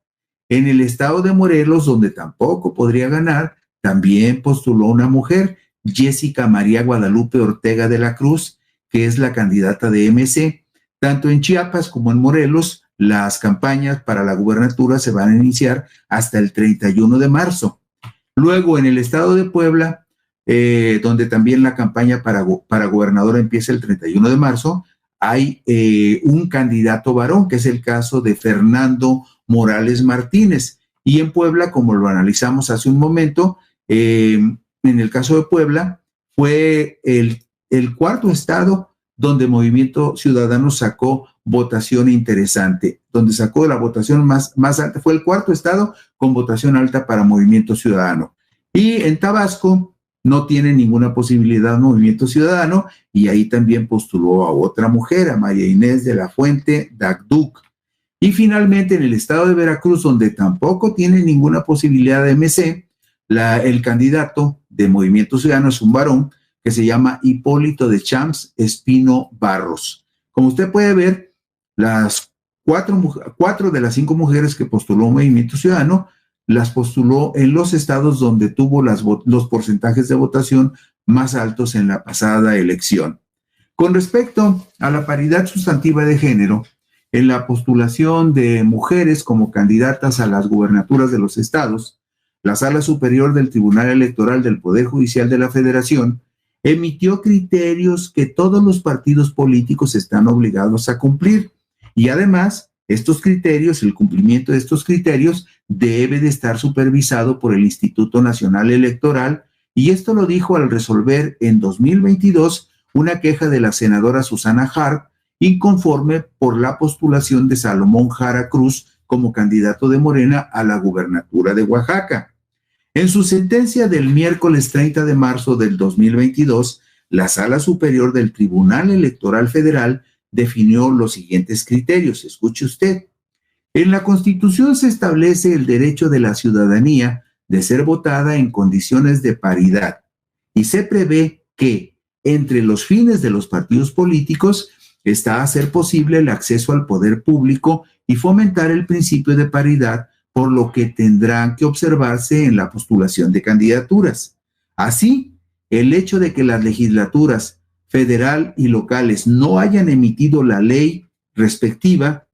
En el estado de Morelos, donde tampoco podría ganar, también postuló una mujer, Jessica María Guadalupe Ortega de la Cruz, que es la candidata de MC. Tanto en Chiapas como en Morelos, las campañas para la gubernatura se van a iniciar hasta el 31 de marzo. Luego, en el estado de Puebla, donde también la campaña para gobernador empieza el 31 de marzo, hay un candidato varón, que es el caso de Fernando Morales Martínez. Y en Puebla, como lo analizamos hace un momento, en el caso de Puebla, fue el cuarto estado donde Movimiento Ciudadano sacó votación interesante, donde sacó la votación más alta. Fue el cuarto estado con votación alta para Movimiento Ciudadano. Y en Tabasco no tiene ninguna posibilidad Movimiento Ciudadano, y ahí también postuló a otra mujer, a María Inés de la Fuente Dagduc. Y finalmente en el estado de Veracruz, donde tampoco tiene ninguna posibilidad de MC, el candidato de Movimiento Ciudadano es un varón que se llama Hipólito de Champs Espino Barros. Como usted puede ver, las cuatro de las 5 mujeres que postuló Movimiento Ciudadano las postuló en los estados donde tuvo los porcentajes de votación más altos en la pasada elección. Con respecto a la paridad sustantiva de género, en la postulación de mujeres como candidatas a las gubernaturas de los estados, la Sala Superior del Tribunal Electoral del Poder Judicial de la Federación emitió criterios que todos los partidos políticos están obligados a cumplir, y además estos criterios, el cumplimiento de estos criterios debe de estar supervisado por el Instituto Nacional Electoral, y esto lo dijo al resolver en 2022 una queja de la senadora Susana Harp, inconforme por la postulación de Salomón Jara Cruz como candidato de Morena a la gubernatura de Oaxaca. En su sentencia del miércoles 30 de marzo del 2022, la Sala Superior del Tribunal Electoral Federal definió los siguientes criterios. Escuche usted. En la Constitución se establece el derecho de la ciudadanía de ser votada en condiciones de paridad, y se prevé que entre los fines de los partidos políticos está hacer posible el acceso al poder público y fomentar el principio de paridad, por lo que tendrán que observarse en la postulación de candidaturas. Así, el hecho de que las legislaturas federal y locales no hayan emitido la ley respectiva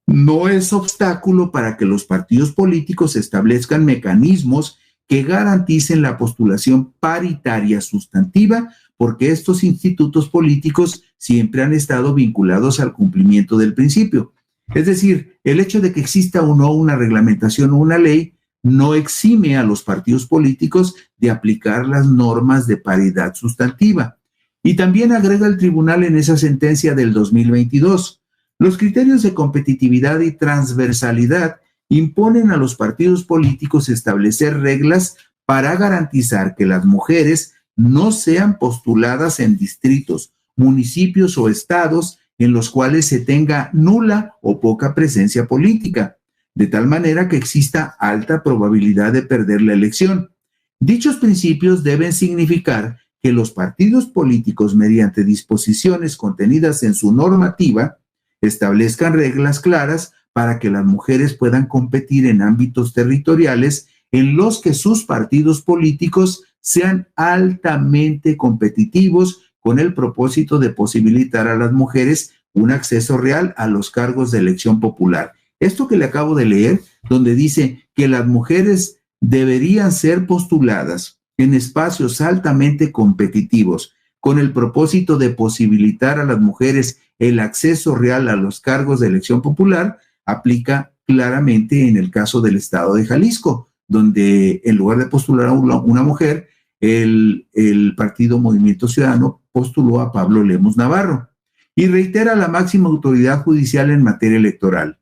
no es obstáculo para que los partidos políticos establezcan mecanismos que garanticen la postulación paritaria sustantiva, porque estos institutos políticos siempre han estado vinculados al cumplimiento del principio. Es decir, el hecho de que exista o no una reglamentación o una ley no exime a los partidos políticos de aplicar las normas de paridad sustantiva. Y también agrega el tribunal en esa sentencia del 2022, los criterios de competitividad y transversalidad imponen a los partidos políticos establecer reglas para garantizar que las mujeres no sean postuladas en distritos, municipios o estados en los cuales se tenga nula o poca presencia política, de tal manera que exista alta probabilidad de perder la elección. Dichos principios deben significar que los partidos políticos, mediante disposiciones contenidas en su normativa, establezcan reglas claras para que las mujeres puedan competir en ámbitos territoriales en los que sus partidos políticos sean altamente competitivos, con el propósito de posibilitar a las mujeres un acceso real a los cargos de elección popular. Esto que le acabo de leer, donde dice que las mujeres deberían ser postuladas en espacios altamente competitivos con el propósito de posibilitar a las mujeres el acceso real a los cargos de elección popular, aplica claramente en el caso del estado de Jalisco, donde en lugar de postular a una mujer, el partido Movimiento Ciudadano postuló a Pablo Lemos Navarro. Y reitera la máxima autoridad judicial en materia electoral: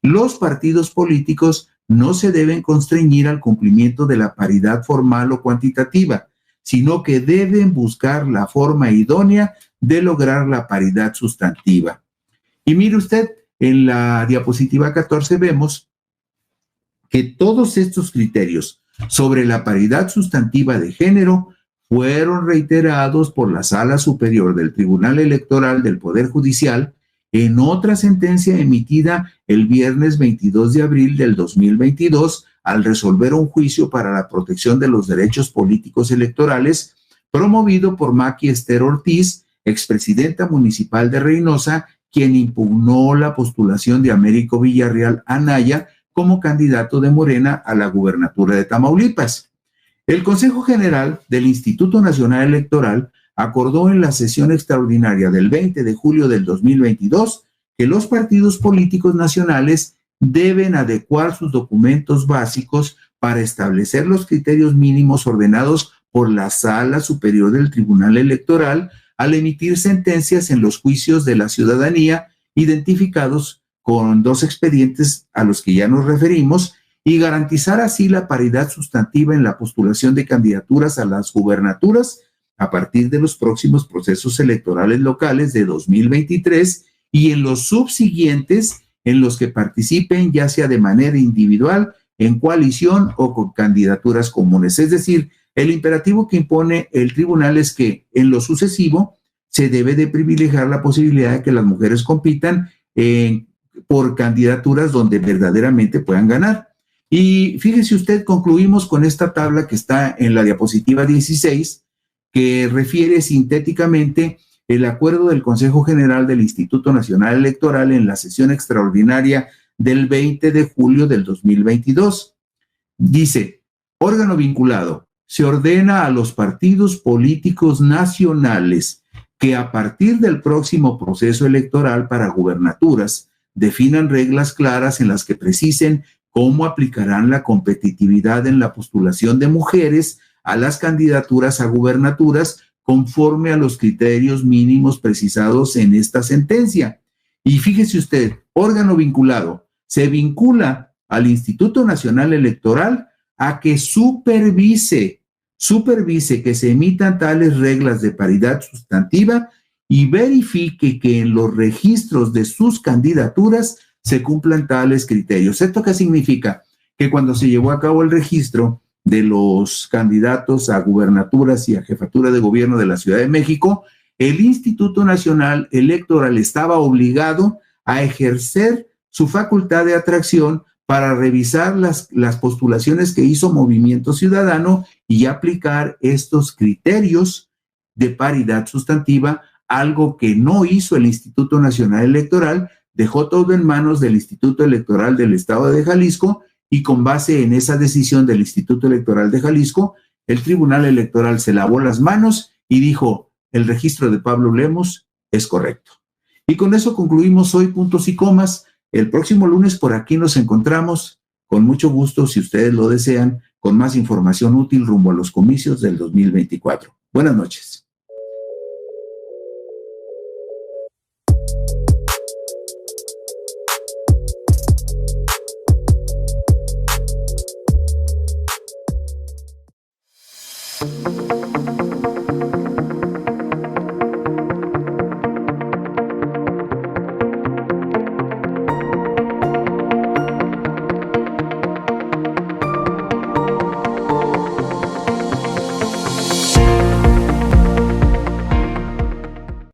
los partidos políticos no se deben constreñir al cumplimiento de la paridad formal o cuantitativa, sino que deben buscar la forma idónea de lograr la paridad sustantiva. Y mire usted, en la diapositiva 14 vemos que todos estos criterios sobre la paridad sustantiva de género fueron reiterados por la Sala Superior del Tribunal Electoral del Poder Judicial en otra sentencia emitida el viernes 22 de abril del 2022 al resolver un juicio para la protección de los derechos políticos electorales promovido por Maqui Esther Ortiz, expresidenta municipal de Reynosa, quien impugnó la postulación de Américo Villarreal Anaya como candidato de Morena a la gubernatura de Tamaulipas. El Consejo General del Instituto Nacional Electoral acordó en la sesión extraordinaria del 20 de julio del 2022 que los partidos políticos nacionales deben adecuar sus documentos básicos para establecer los criterios mínimos ordenados por la Sala Superior del Tribunal Electoral al emitir sentencias en los juicios de la ciudadanía identificados con dos expedientes a los que ya nos referimos, y garantizar así la paridad sustantiva en la postulación de candidaturas a las gubernaturas a partir de los próximos procesos electorales locales de 2023 y en los subsiguientes en los que participen ya sea de manera individual, en coalición o con candidaturas comunes. Es decir, el imperativo que impone el tribunal es que en lo sucesivo se debe de privilegiar la posibilidad de que las mujeres compitan por candidaturas donde verdaderamente puedan ganar. Y fíjese usted, concluimos con esta tabla que está en la diapositiva 16, que refiere sintéticamente el acuerdo del Consejo General del Instituto Nacional Electoral en la sesión extraordinaria del 20 de julio del 2022. Dice: órgano vinculado, se ordena a los partidos políticos nacionales que a partir del próximo proceso electoral para gubernaturas definan reglas claras en las que precisen cómo aplicarán la competitividad en la postulación de mujeres a las candidaturas a gubernaturas conforme a los criterios mínimos precisados en esta sentencia. Y fíjese usted, órgano vinculado, se vincula al Instituto Nacional Electoral a que supervise que se emitan tales reglas de paridad sustantiva y verifique que en los registros de sus candidaturas se cumplan tales criterios. ¿Esto qué significa? Que cuando se llevó a cabo el registro de los candidatos a gubernaturas y a jefatura de gobierno de la Ciudad de México, el Instituto Nacional Electoral estaba obligado a ejercer su facultad de atracción para revisar las postulaciones que hizo Movimiento Ciudadano y aplicar estos criterios de paridad sustantiva, algo que no hizo el Instituto Nacional Electoral. Dejó todo en manos del Instituto Electoral del Estado de Jalisco y con base en esa decisión del Instituto Electoral de Jalisco, el Tribunal Electoral se lavó las manos y dijo: el registro de Pablo Lemos es correcto. Y con eso concluimos hoy Puntos y Comas. El próximo lunes por aquí nos encontramos, con mucho gusto, si ustedes lo desean, con más información útil rumbo a los comicios del 2024. Buenas noches.